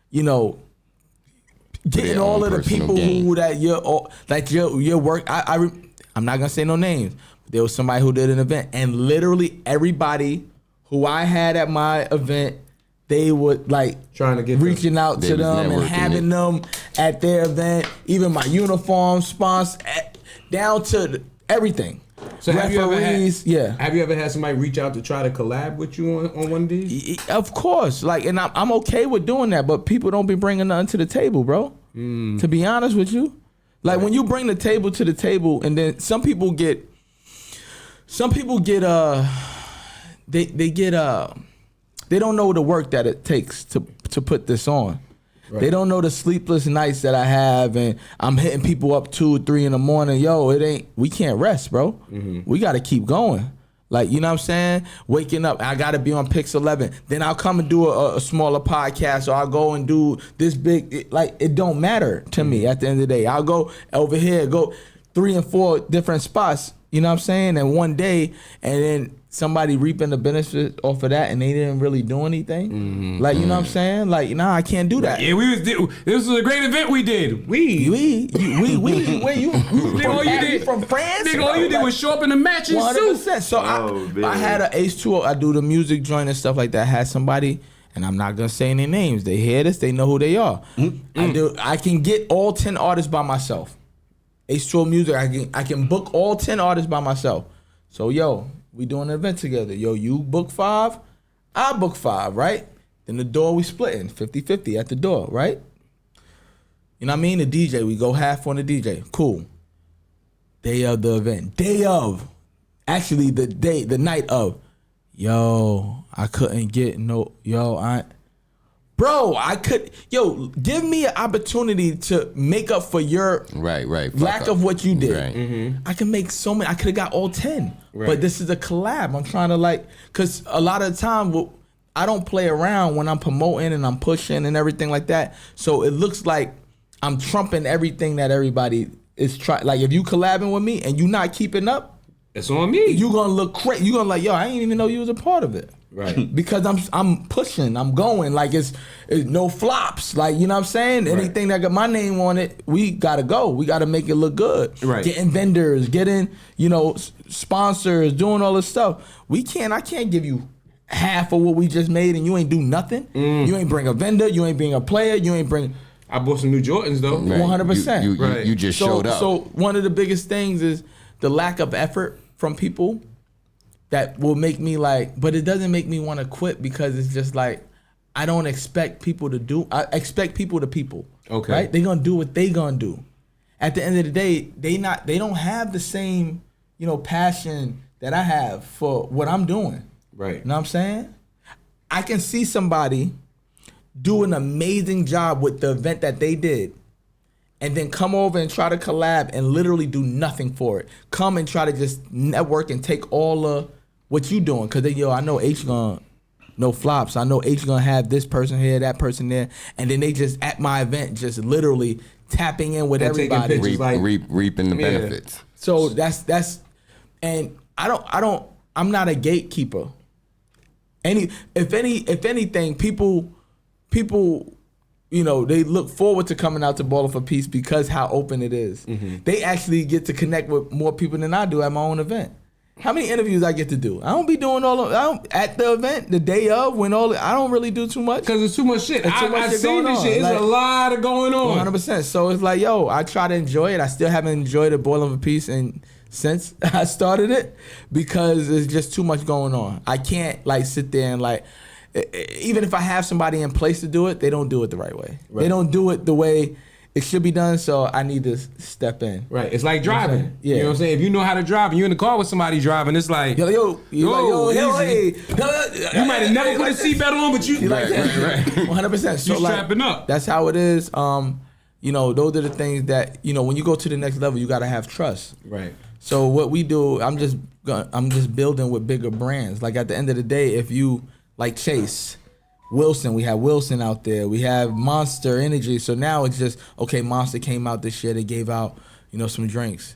you know, getting their all own of the personal people gain. who that your work. I'm not gonna say no names. But there was somebody who did an event, and literally everybody who I had at my event, they would like Trying to get reaching out They to was them and networking having them at their event, even my uniform sponsor, down to everything. So have you ever Referees, had, Have you ever had somebody reach out to try to collab with you on one of these? Of course, like, and I'm okay with doing that, but people don't be bringing nothing to the table, bro. To be honest with you, like when you bring the table to the table, and then some people get they don't know the work that it takes to put this on. Right. They don't know the sleepless nights that I have, and I'm hitting people up 2 or 3 in the morning. Yo, we can't rest, bro. We got to keep going. Like, you know what I'm saying? Waking up, I got to be on Pix 11. Then I'll come and do a smaller podcast, or I'll go and do this big. It don't matter to me at the end of the day. I'll go over here, go 3 and 4 different spots, you know what I'm saying? And one day, and then somebody reaping the benefits off of that, and they didn't really do anything. Like, you know what I'm saying? Like, nah, I can't do that. Yeah, this was a great event we did. Where you Nigga, all you did from France? Nigga, all you did was show up in a matching suit. 100%. So man. I had an H20. I do the music joint and stuff like that. I had somebody, and I'm not gonna say any names. They hear this, they know who they are. I can get all 10 artists by myself. H20 Music, I can book all 10 artists by myself. So yo, we doing an event together. Yo, you book 5, I book 5, right? Then the door we splitting 50-50 at the door, right? You know what I mean? The DJ, we go half on the DJ. Cool. Day of the event. Day of. Actually, the night of. Yo, I couldn't get no. Bro, give me an opportunity to make up for your lack of what you did. Right. Mm-hmm. I can make so many. I could have got all 10. Right. But this is a collab. I'm trying to because a lot of the time, I don't play around when I'm promoting and I'm pushing and everything like that. So it looks like I'm trumping everything that everybody is trying. Like if you collabing with me and you not keeping up, it's on me. You gonna look crazy. You gonna yo, I didn't even know you was a part of it. Right. Because I'm pushing, I'm going. Like it's no flops. Like, you know what I'm saying? Right. Anything that got my name on it, we gotta go. We gotta make it look good. Right. Getting vendors, getting, sponsors, doing all this stuff. I can't give you half of what we just made and you ain't do nothing. You ain't bring a vendor, you ain't bring a player, you ain't bring. I bought some new Jordans though. Right. 100%. You just showed up. So one of the biggest things is the lack of effort from people that will make me but it doesn't make me want to quit because it's just I don't expect people to do. I expect people to people. Okay. Right? They gonna do what they gonna do. At the end of the day, they don't have the same, passion that I have for what I'm doing. Right. You know what I'm saying? I can see somebody do an amazing job with the event that they did and then come over and try to collab and literally do nothing for it. Come and try to just network and take all of what you doing. Cause I know H gonna, no flops. I know H gonna have this person here, that person there. And then they just, at my event, just literally tapping in with and everybody. Reaping the benefits. So that's, and I'm not a gatekeeper. If anything, people, they look forward to coming out to Ballin' for Peace because how open it is. Mm-hmm. They actually get to connect with more people than I do at my own event. How many interviews I get to do? I don't be doing at the event, the day of, I don't really do too much. Because it's too much shit. I've seen this shit. It's a lot of going on. 100%. So it's I try to enjoy it. I still haven't enjoyed it, Ballin' for Peace, since I started it because there's just too much going on. I can't sit there and even if I have somebody in place to do it, they don't do it the right way. Right. They don't do it the way it should be done, so I need to step in. Right. It's like driving. You know what I'm saying? If you know how to drive and you're in the car with somebody driving, it's like, hey. You might have never put a seatbelt on, but you right. 100%. So you're strapping up. That's how it is. Those are the things that, when you go to the next level, you got to have trust. Right. So what we do, I'm just building with bigger brands. Like at the end of the day, if you Chase, Wilson, we have Wilson out there. We have Monster Energy. So now it's just, okay, Monster came out this year. They gave out, some drinks.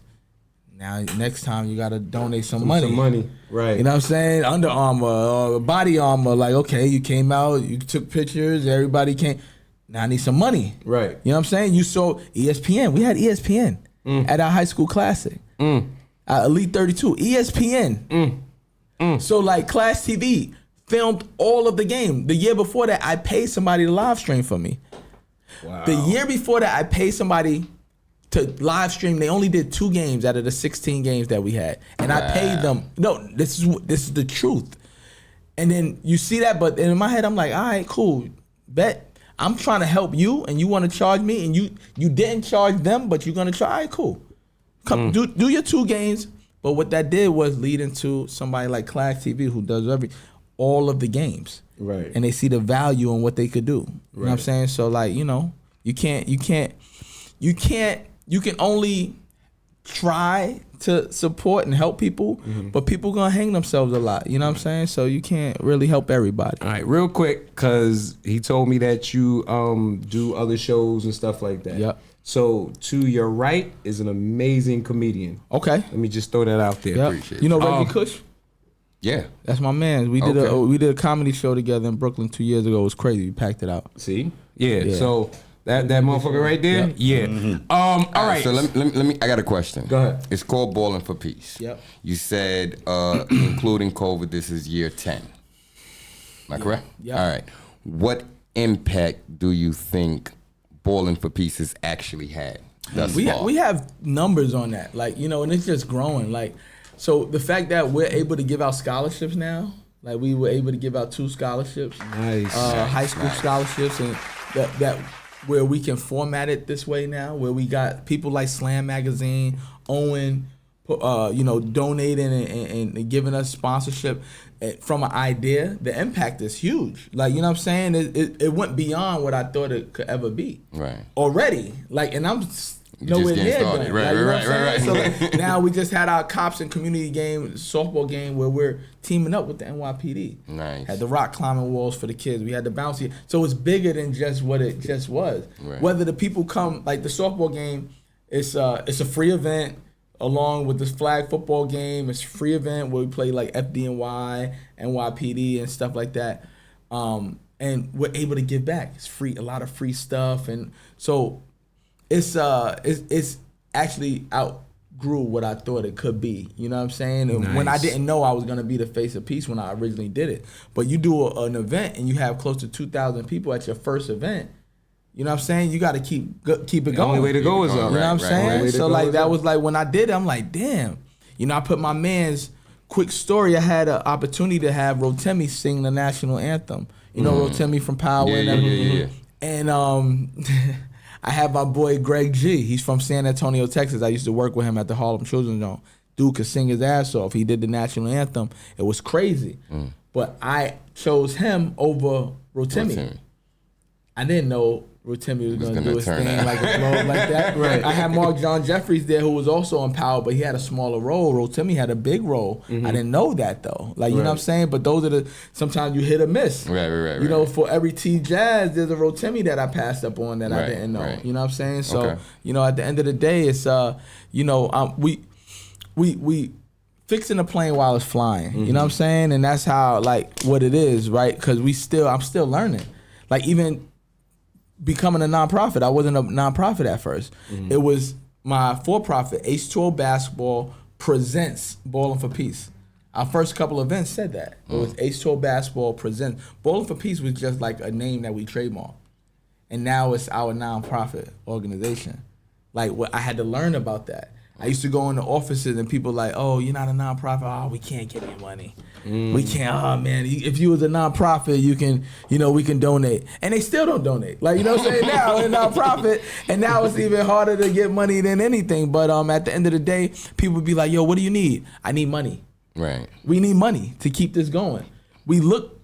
Now, next time you got to donate some money. Some money, right. You know what I'm saying? Under Armour, Body Armor. Okay, you came out, you took pictures, everybody came. Now I need some money. Right. You know what I'm saying? You saw ESPN. We had ESPN at our high school classic. Elite 32. ESPN. So Class TV filmed all of the game. The year before that, I paid somebody to live stream for me. Wow. The year before that, I paid somebody to live stream. They only did 2 games out of the 16 games that we had, and I paid them. No, this is the truth. And then you see that, but in my head, I'm like, all right, cool, bet. I'm trying to help you, and you want to charge me, and you didn't charge them, but you're gonna try. All right, cool. Come do your 2 games. But what that did was lead into somebody like Class TV who does all of the games. Right. And they see the value in what they could do. You know what I'm saying? So you can only try to support and help people, but people gonna hang themselves a lot. You know what I'm saying? So you can't really help everybody. All right, real quick, cause he told me that you do other shows and stuff like that. Yep. So to your right is an amazing comedian. Okay. Let me just throw that out there. Yep. Appreciate it. You know Reggie Cush? Yeah. That's my man. We did a comedy show together in Brooklyn 2 years ago. It was crazy. We packed it out. See? Yeah. So that motherfucker right there? Yep. Yeah. All right. So let me. I got a question. Go ahead. It's called Ballin' for Peace. Yep. You said, including COVID, this is year 10. Am I correct? Yep. All right. What impact do you think Ballin' for Peace has actually had? We have numbers on that, like, you know, and it's just growing. Like, so the fact that we're able to give out scholarships now, like we were able to give out 2 scholarships, high school scholarships, and that where we can format it this way now, where we got people like Slam Magazine, Owen, you know, donating and giving us sponsorship from an idea. The impact is huge. Like, you know what I'm saying? It went beyond what I thought it could ever be. Right. Already. Like, and I'm nowhere near done. Right. So like, now we just had our cops and community game, softball game, where we're teaming up with the NYPD. Nice. Had the rock climbing walls for the kids. We had the bouncy. So it's bigger than just what it just was. Right. Whether the people come, like the softball game, it's a free event. Along with this flag football game, it's a free event where we play like FDNY, NYPD, and stuff like that. And we're able to give back. It's free, a lot of free stuff, and so it's actually outgrew what I thought it could be. You know what I'm saying? Nice. When I didn't know I was gonna be the face of peace when I originally did it. But you do an event and you have close to 2,000 people at your first event. You know what I'm saying? You got to keep it going. The only way to go is up. You know what I'm saying? So like that up. was like when I did it, I'm like, damn. You know, I put my man's quick story. I had an opportunity to have Rotimi sing the national anthem. You know Rotimi from Power and everything. Yeah. And I had my boy Greg G. He's from San Antonio, Texas. I used to work with him at the Harlem Children's Home. Dude could sing his ass off. He did the national anthem. It was crazy. But I chose him over Rotimi. I didn't know Rotimi was going to do his thing like a flow like that. Right. I had Mark John Jeffries there, who was also in Power, but he had a smaller role. Rotimi had a big role. I didn't know that though. Like, you know what I'm saying? But those are sometimes you hit or miss. Right. You know, for every T Jazz, there's a Rotimi that I passed up on that I didn't know. Right. You know what I'm saying? So, you know, at the end of the day, it's you know, we fixing the plane while it's flying. You know what I'm saying? And that's how, like, what it is, right? Because I'm still learning. Like, even becoming a nonprofit. I wasn't a nonprofit at first. It was my for-profit, H20 Basketball presents Ballin4PEACE. Our first couple events said that. It was H20 Basketball presents. Ballin4PEACE was just like a name that we trademarked. And now it's our nonprofit organization. Like, I had to learn about that. I used to go into offices and people like, oh, you're not a nonprofit. Oh, we can't give you money. We can't. Oh, man, if you was a nonprofit, you can, you know, we can donate. And they still don't donate. Like, you know what I'm saying? Now we're a nonprofit, and now it's even harder to get money than anything. But at the end of the day, people be like, yo, what do you need? I need money. Right. We need money to keep this going. We look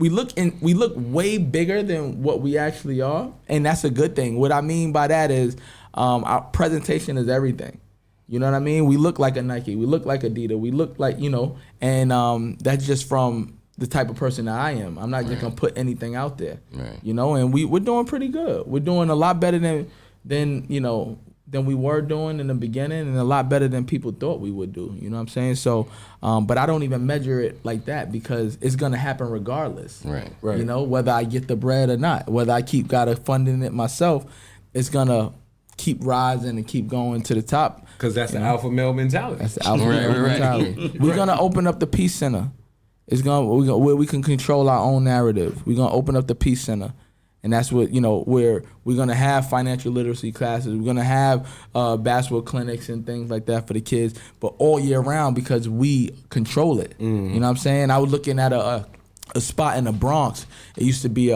way bigger than what we actually are, and that's a good thing. What I mean by that is our presentation is everything. You know what I mean? We look like a Nike. We look like Adidas. We look like, you know, and that's just from the type of person that I am. I'm not just going to put anything out there, you know, and we're doing pretty good. We're doing a lot better than we were doing in the beginning, and a lot better than people thought we would do. You know what I'm saying? So, but I don't even measure it like that because it's going to happen regardless. Right. You know, whether I get the bread or not, whether I gotta funding it myself, it's going to keep rising and keep going to the top. Because that's the alpha male mentality. That's the alpha male mentality. We're gonna open up the Peace Center. Where we can control our own narrative. We're gonna open up the Peace Center, and that's what, you know, where we're gonna have financial literacy classes. We're gonna have basketball clinics and things like that for the kids, but all year round because we control it. You know what I'm saying? I was looking at a spot in the Bronx. It used to be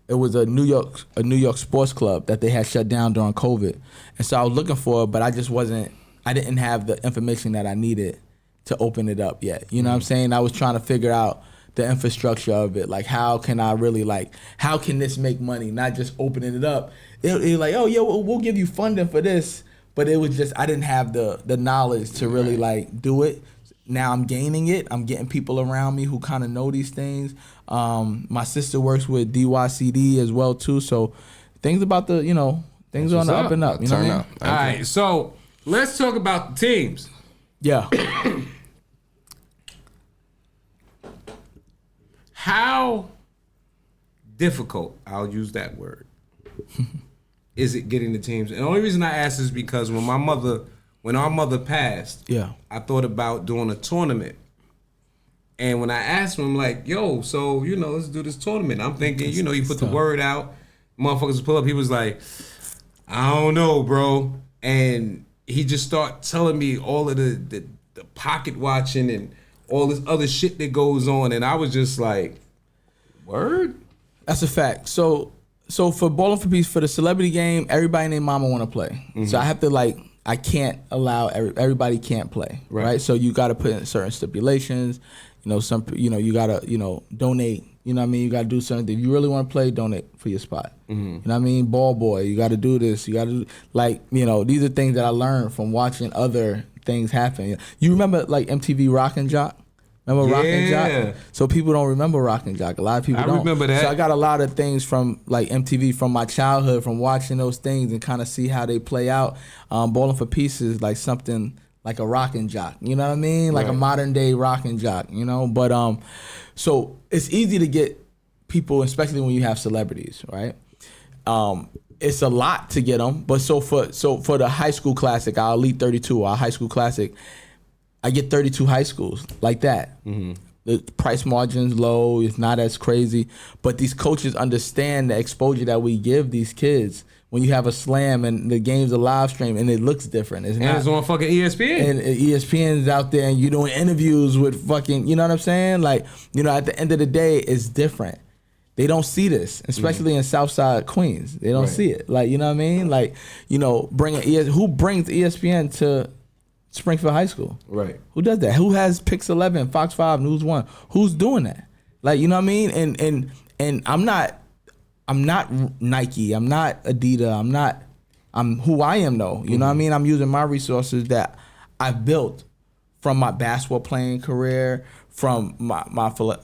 It was a New York sports club that they had shut down during COVID. And so I was looking for it, but I didn't have the information that I needed to open it up yet. You know what I'm saying? I was trying to figure out the infrastructure of it. Like, how can this make money? Not just opening it up. It like, oh, yeah, we'll give you funding for this. But it was just, I didn't have the knowledge to really like do it. Now I'm gaining it. I'm getting people around me who kind of know these things. My sister works with DYCD as well too. So things about the, you know, things are on the up and up. You know what I mean? All right, so let's talk about the teams. Yeah. How difficult, I'll use that word, is it getting the teams? And the only reason I ask is because when our mother passed, I thought about doing a tournament. And when I asked him, like, yo, so, you know, let's do this tournament. I'm thinking, you know, you put the word out, motherfuckers pull up. He was like, I don't know, bro. And he just start telling me all of the pocket watching and all this other shit that goes on, and I was just like, word? That's a fact. So for Ballin' for Peace, for the celebrity game, everybody named Mama want to play. So I have to I can't allow everybody can't play, right? So you got to put in certain stipulations. You know, you got to donate. You know what I mean? You got to do something. If you really want to play, donate for your spot. You know what I mean? Ball boy, you got to do this. You got to these are things that I learned from watching other things happen. You remember MTV Rock and Jock? Remember Rock and Jock? So people don't remember Rock and Jock. A lot of people don't. I remember that. So I got a lot of things from MTV from my childhood, from watching those things and kind of see how they play out. Ballin' for Peace is like something like a Rock and Jock. You know what I mean? Like a modern day Rock and Jock. You know, but so it's easy to get people, especially when you have celebrities, right? It's a lot to get them. But so for the high school classic, our Elite 32, our high school classic, I get 32 high schools like that. The price margin's low. It's not as crazy. But these coaches understand the exposure that we give these kids when you have a slam and the game's a live stream and it looks different. It's on fucking ESPN. And ESPN's out there and you're doing interviews with fucking, you know what I'm saying? At the end of the day, it's different. They don't see this, especially in Southside Queens. They don't see it. You know what I mean? Who brings ESPN to Springfield High School? Right. Who does that? Who has Pix 11, Fox 5, News 1? Who's doing that? You know what I mean? And I'm not Nike. I'm not Adidas. I'm who I am though. You know what I mean? I'm using my resources that I've built from my basketball playing career, from my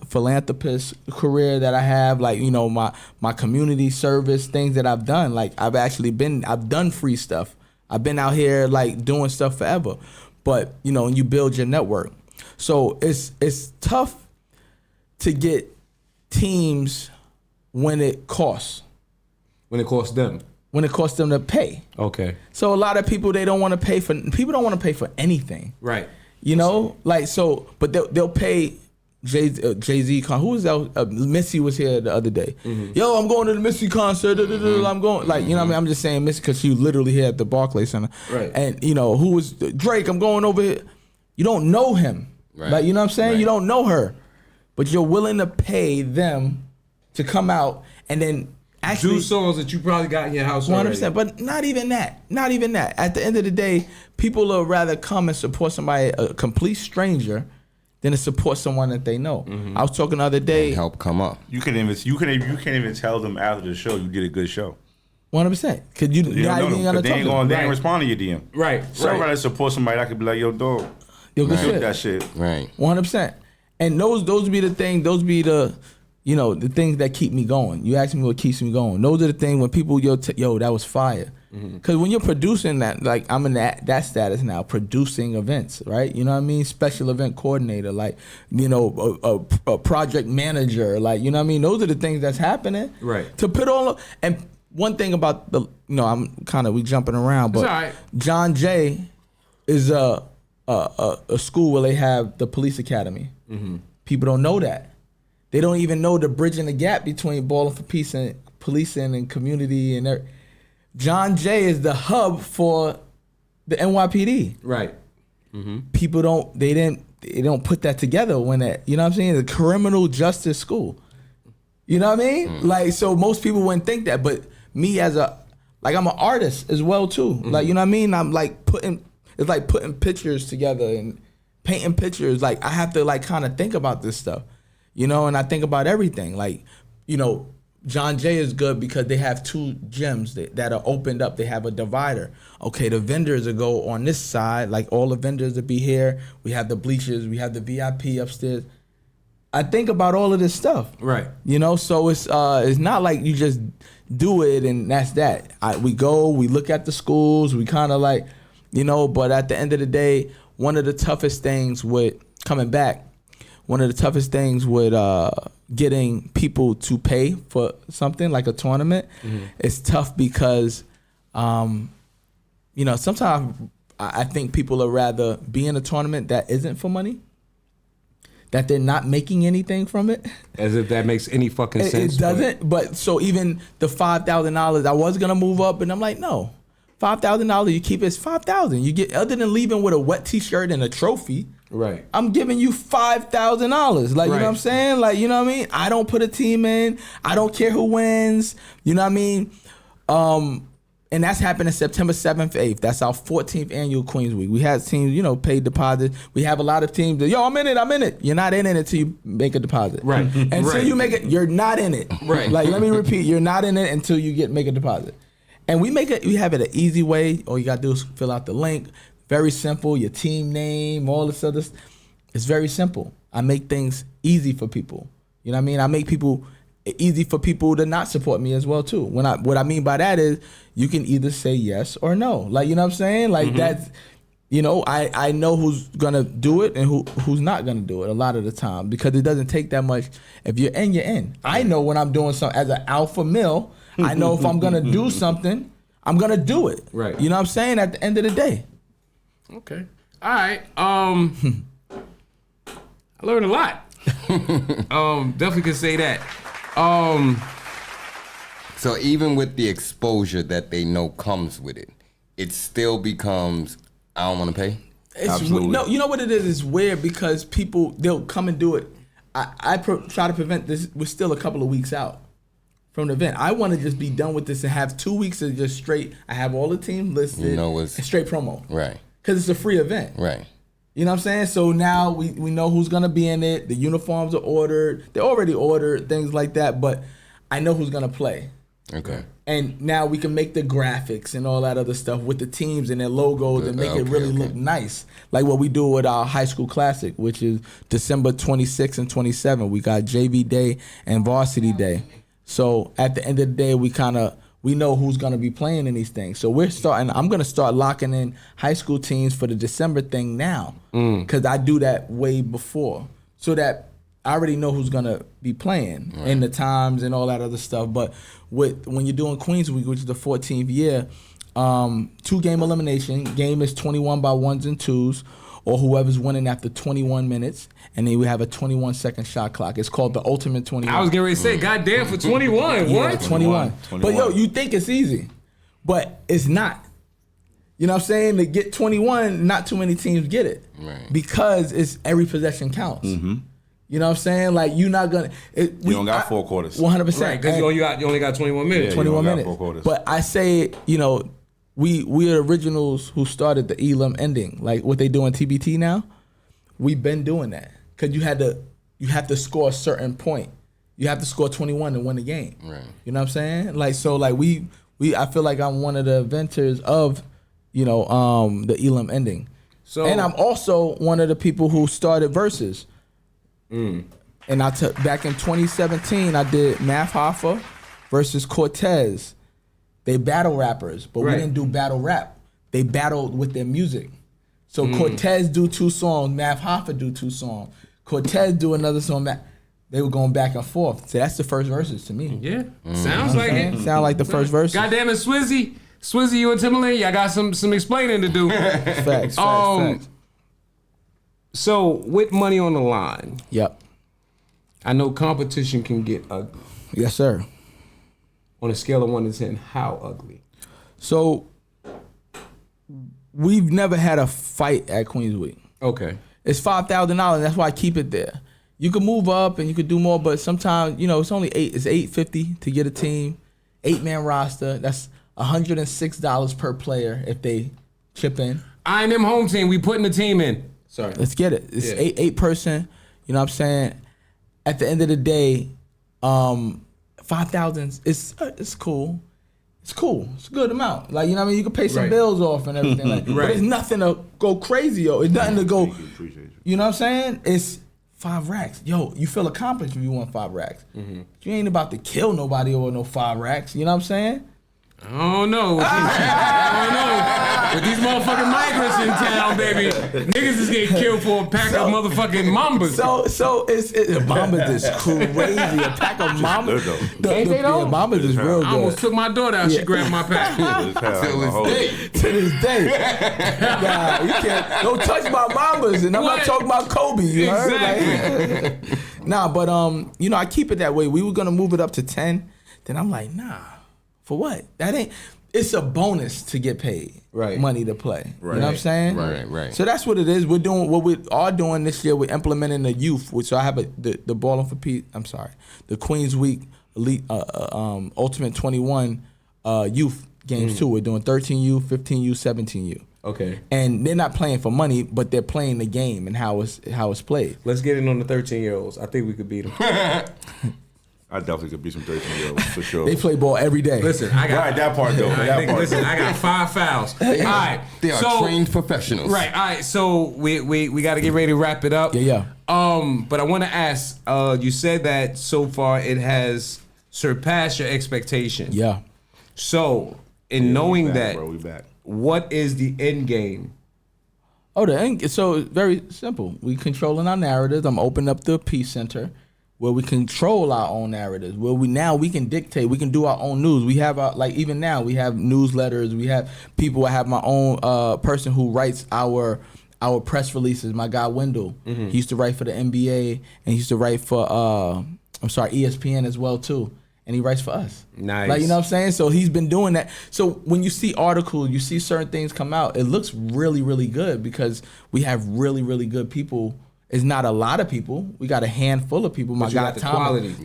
philanthropist career that I have, my community service, things that I've done. I've done free stuff. I've been out here doing stuff forever. But, and you build your network. So it's tough to get teams when it costs. When it costs them. When it costs them to pay. Okay. So a lot of people, don't want to pay for anything. Right. But they'll pay Jay-Z. Who was that? Missy was here the other day. Yo, I'm going to the Missy concert. I'm going. You know what I mean? I'm just saying Missy because she literally here at the Barclays Center. Right. And, who was Drake? I'm going over here. You don't know him. Right. You know what I'm saying? Right. You don't know her. But you're willing to pay them to come out and then actually do songs that you probably got in your house 100%, already. But not even that. At the end of the day, people will rather come and support somebody, a complete stranger, than to support someone that they know. I was talking the other day. And help come up. You can't even tell them after the show you did a good show. 100%. Cause you not even gonna they ain't respond to your DM. Right. So I'd rather support somebody that could be like, yo, dog. Yo, good shit. That shit. Right. 100%. And those be the things. Those be the the things that keep me going. You ask me what keeps me going. Those are the things when people, yo, that was fire. Because when you're producing that, I'm in that status now, producing events, right? You know what I mean? Special event coordinator, a project manager, you know what I mean? Those are the things that's happening. Right. To put all, and one thing about we jumping around, but right. John Jay is a school where they have the police academy. People don't know that. They don't even know the bridging the gap between Ballin' for Peace and policing and community and everything. John Jay is the hub for the NYPD. Right. People don't put that together when you know what I'm saying? The criminal justice school. You know what I mean? So most people wouldn't think that, but me as I'm an artist as well too. You know what I mean? I'm putting pictures together and painting pictures. I have to kind of think about this stuff. And I think about everything. John Jay is good because they have two gyms that are opened up. They have a divider. Okay, the vendors will go on this side, all the vendors will be here. We have the bleachers, we have the VIP upstairs. I think about all of this stuff. Right. So it's not like you just do it and that's that. We go, we look at the schools, we kind of but at the end of the day, one of the toughest things with coming back, getting people to pay for something like a tournament, it's tough because, sometimes I think people would rather be in a tournament that isn't for money that they're not making anything from it. As if that makes any fucking sense. It doesn't. But so even the $5,000, I was gonna move up, and I'm like, no, $5,000. You keep it as $5,000. You get, other than leaving with a wet T-shirt and a trophy. Right. I'm giving you $5,000. Like, you know what I'm saying? Like, you know what I mean? I don't put a team in. I don't care who wins. You know what I mean? And that's happening September 7th, 8th. That's our 14th annual Queens Week. We had teams, you know, pay deposits. We have a lot of teams that, yo, I'm in it. You're not in it until you make a deposit. Right. Until you make it, you're not in it. Right. Like, let me repeat, you're not in it until you make a deposit. And we have it an easy way. All you got to do is fill out the link. Very simple, your team name, all this other stuff. It's very simple. I make things easy for people. You know what I mean? I make people easy for people to not support me as well too. What I mean by that is you can either say yes or no. Like, you know what I'm saying? Like that's, you know, I know who's gonna do it and who's not gonna do it a lot of the time, because it doesn't take that much. If you're in, you're in. I know when I'm doing something as an alpha male. I know if I'm gonna do something, I'm gonna do it. Right. You know what I'm saying? At the end of the day. Okay. All right. I learned a lot. Definitely could say that. So even with the exposure that they know comes with it, it still becomes, I don't want to pay. Absolutely. No, you know what it is? It's weird because people, they'll come and do it. I try to prevent this. We're still a couple of weeks out from the event. I want to just be done with this and have 2 weeks of just straight. I have all the teams listed. You know, and straight promo. Right. Because it's a free event. Right. You know what I'm saying? So now we know who's going to be in it. The uniforms are ordered. They're already ordered, things like that. But I know who's going to play. Okay. And now we can make the graphics and all that other stuff with the teams and their logos and make it really look nice. Like what we do with our high school classic, which is December 26th and 27th. We got JV Day and Varsity Day. So at the end of the day, we know who's going to be playing in these things. So I'm going to start locking in high school teams for the December thing now, because I do that way before, so that I already know who's going to be playing and the times and all that other stuff. But when you're doing Queens Week, which is the 14th year, 2-game elimination. Game is 21 by ones and twos, or whoever's winning after 21 minutes. And then we have a 21-second shot clock. It's called the Ultimate 21. I was getting ready to say, goddamn, for 21. Yeah, What? 21. But yo, you think it's easy, but it's not. You know what I'm saying? To get 21, not too many teams get it. Right. Because it's every possession counts. You know what I'm saying? Like, you're not going to... You don't got 4 quarters. 100%. Right, because you only got 21 minutes. Yeah, 21 you don't got minutes. 4 quarters. But I say, you know, we are originals who started the Elam ending. Like what they do in TBT now. We've been doing that. Because you have to score a certain point. You have to score 21 to win the game. Right. You know what I'm saying? Like, so like I feel like I'm one of the inventors of, you know, the Elam ending. So, and I'm also one of the people who started Versus. And I took back in 2017, I did Math Hoffa versus Cortez. They battle rappers, but we didn't do battle rap. They battled with their music. So Cortez do 2 songs, Math Hoffa do 2 songs. Cortez do another song. They were going back and forth. So that's the first Verses to me. yeah, sounds like it. Sound like the first Verses. Goddamn it, Swizzy, you and Timberland, y'all got some explaining to do. Facts. So with money on the line, Yep. I know competition can get ugly. Yes, sir. On a scale of 1 to 10, how ugly? So we've never had a fight at Queens Week. Okay. It's $5,000. That's why I keep it there. You can move up and you could do more, but sometimes, you know, it's only It's $850 to get a team, 8-man roster. That's $106 per player if they chip in. I&M home team, we putting the team in. Sorry. Let's get it. It's eight person. You know what I'm saying? At the end of the day, 5,000 it's cool. It's cool. It's a good amount. Like, you know what I mean? You can pay some bills off and everything like that. But it's nothing to go crazy, yo. It's nothing to go. You know what I'm saying? It's 5 racks. Yo, you feel accomplished if you want 5 racks. You ain't about to kill nobody over no 5 racks. You know what I'm saying? I don't know. I don't know. With these motherfucking migrants in town, baby, niggas is getting killed for a pack of motherfucking mambas. So it's Mambas is crazy. A pack of Mambas. Mambas is real good. I almost took my daughter out. She grabbed my pack. To this day. Nah, you can't. Don't touch my Mambas, and I'm not talking about Kobe. You heard? Like, nah, but I keep it that way. We were gonna move it up to 10. Then I'm like, nah, for what? That ain't. It's a bonus to get paid money to play. Right. You know what I'm saying? Right. So that's what it is. We're doing what we are doing this year. We're implementing the youth, which I have the Ballin for Peace. I'm sorry, the Queens Week Elite Ultimate 21 youth games too. We're doing 13U, 15U, 17U. Okay. And they're not playing for money, but they're playing the game and how it's played. Let's get in on the 13-year-olds. I think we could beat them. I definitely could be some 13-year-olds for sure. They play ball every day. Listen, I got that part though. I got 5 fouls. All right, they are trained professionals. Right. All right. So we got to get ready to wrap it up. Yeah. But I want to ask. You said that so far it has surpassed your expectation. Yeah. So in knowing that, we back. What is the end game? Oh, the end. So it's very simple. We controlling our narratives. I'm opening up the Peace Center, where we control our own narratives, where we can dictate, we can do our own news. We have even now we have newsletters, we have people. I have my own person who writes our press releases. My guy Wendell, he used to write for the NBA and he used to write for ESPN as well too. And he writes for us. Nice. Like, you know what I'm saying? So he's been doing that. So when you see articles, you see certain things come out, it looks really, really good because we have really, really good people. It's not a lot of people. We got a handful of people. My guy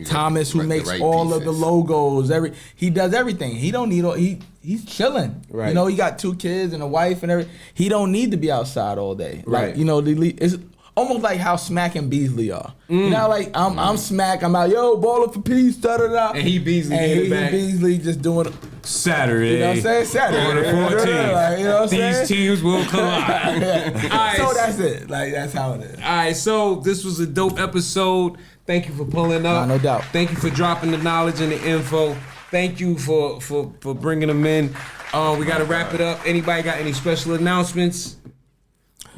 Thomas, who makes all of the logos. He does everything. He don't need he's chilling. Right. You know, he got 2 kids and a wife and everything. He don't need to be outside all day. Right. Like, you know, it's almost like how Smack and Beasley are. You know, like I'm Smack. I'm out, yo, Ballin for Peace, da da da. And he Beasley. And Beasley just doing Saturday. You know what I'm saying? Saturday. On the 14th. Like, you know what I'm saying? These teams will collide. Yeah. All right. So that's it. Like, that's how it is. All right. So this was a dope episode. Thank you for pulling up. No doubt. Thank you for dropping the knowledge and the info. Thank you for bringing them in. We got to wrap it up. Anybody got any special announcements?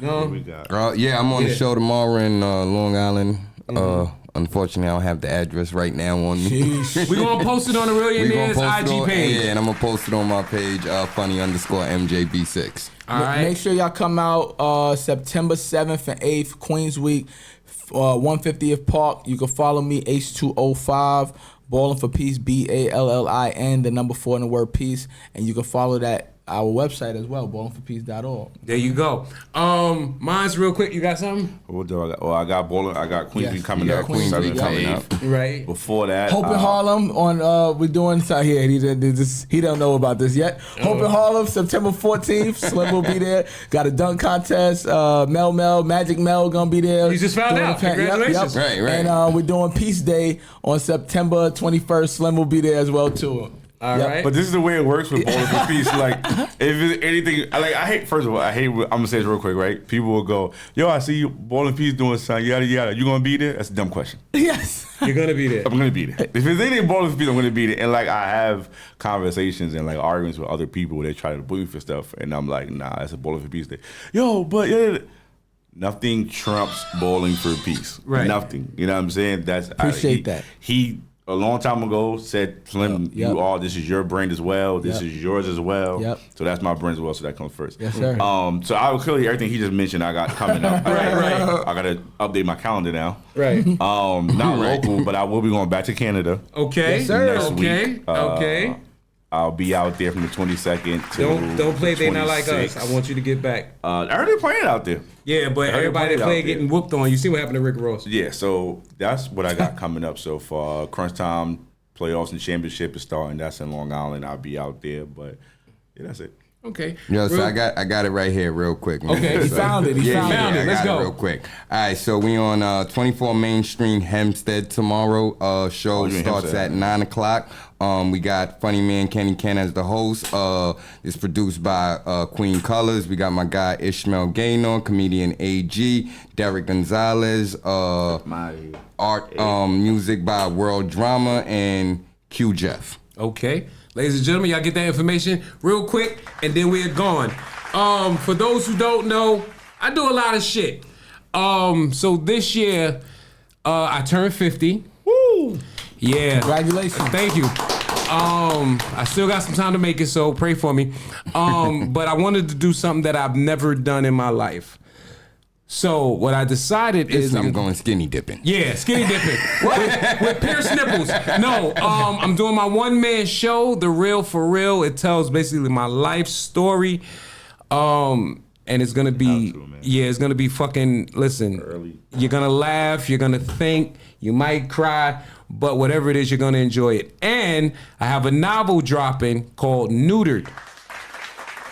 No. We got. I'm on the show tomorrow in Long Island. Unfortunately, I don't have the address right now on me. We're going to post it on the Reallionaires IG page. Yeah, and I'm going to post it on my page, funny_MJB6. All right. Make sure y'all come out September 7th and 8th, Queens Week, 150th Park. You can follow me, H205, Ballin for Peace, BALLIN, the number 4 in the word peace. And you can follow our website as well, ballinforpeace.org. There you go. Mine's real quick. You got something? What do I got? Well, I got Ballin. I got Queens Week coming up. Queens Week coming up. Right. Before that, Hope in Harlem on we're doing here. He don't know about this yet. Hope in Harlem, September 14th. Slim will be there. Got a dunk contest. Magic Mel gonna be there. You just found out. Congratulations. Right. And we're doing Peace Day on September 21st. Slim will be there as well too. All right. But this is the way it works with Ballin for Peace. Like, if it's anything, I hate. First of all, I'm gonna say this real quick, right? People will go, "Yo, I see you Ballin for Peace doing something, yada yada. You gonna be there?" That's a dumb question. Yes, you're gonna be there. I'm gonna be there. If it's anything Ballin for Peace, I'm gonna be there. And like, I have conversations and like arguments with other people where they try to bully me for stuff, and I'm like, nah, that's a Ballin for Peace day. Yo, but yeah. Nothing trumps Ballin for Peace. Right. Nothing. You know what I'm saying? Appreciate that. He a long time ago said, Slim, this is your brand as well. This is yours as well. Yep. So that's my brand as well. So that comes first. Yes, sir. So I will clearly everything he just mentioned I got coming up. Right. I got to update my calendar now. Right. Not local, but I will be going back to Canada. Okay. Yes, sir. Next Okay. week. Okay. I'll be out there from the 22nd to Don't play the They Not Like Us. 26th. I want you to get back. I already playing out there. Yeah, but everybody that play getting whooped on. You see what happened to Rick Ross. Yeah, so that's what I got coming up so far. Crunch Time playoffs and championship is starting. That's in Long Island. I'll be out there, but yeah, that's it. Okay. So I got it right here real quick, man. Okay, he found it. He found it. Let's go. Real quick. All right, so we on 24 Main Street, Hempstead tomorrow. Show starts at 9 o'clock. We got Funny Man Kenny Ken as the host. It's produced by Queen Colors. We got my guy Ishmael Gaynor, comedian AG, Derek Gonzalez, art music by World Drama, and Q Jeff. Okay. Ladies and gentlemen, y'all get that information real quick, and then we're gone. For those who don't know, I do a lot of shit. So this year, I turned 50. Woo! Yeah. Congratulations. Thank you. I still got some time to make it, so pray for me. But I wanted to do something that I've never done in my life. So what I decided is I'm going skinny dipping. Yeah, skinny dipping with pierced nipples. No, I'm doing my one-man show, The Real for Real. It tells basically my life story. And it's gonna be it's gonna be fucking. Listen, you're gonna laugh, you're gonna think, you might cry, but whatever it is, you're gonna enjoy it. And I have a novel dropping called Neutered.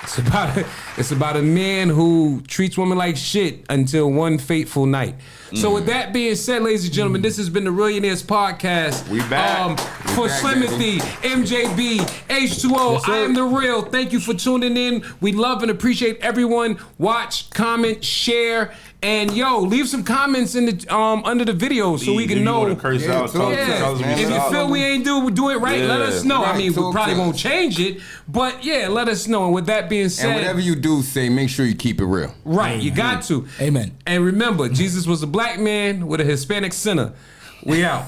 It's about a man who treats women like shit until one fateful night. So with that being said, ladies and gentlemen, this has been the Reallionaires podcast. We back. For Slimothy, MJB, H20, Yes, I am the real. Thank you for tuning in. We love and appreciate everyone. Watch, comment, share, and leave some comments in the under the video so we can know. Curse out, tell us If you feel we ain't do it right, let us know. Right, I mean, we talk probably to won't us. change it, but let us know. And with that being said, And whatever you do say, make sure you keep it real. right, you got to. Amen. And remember, Jesus was a black man with a Hispanic sinner. We out.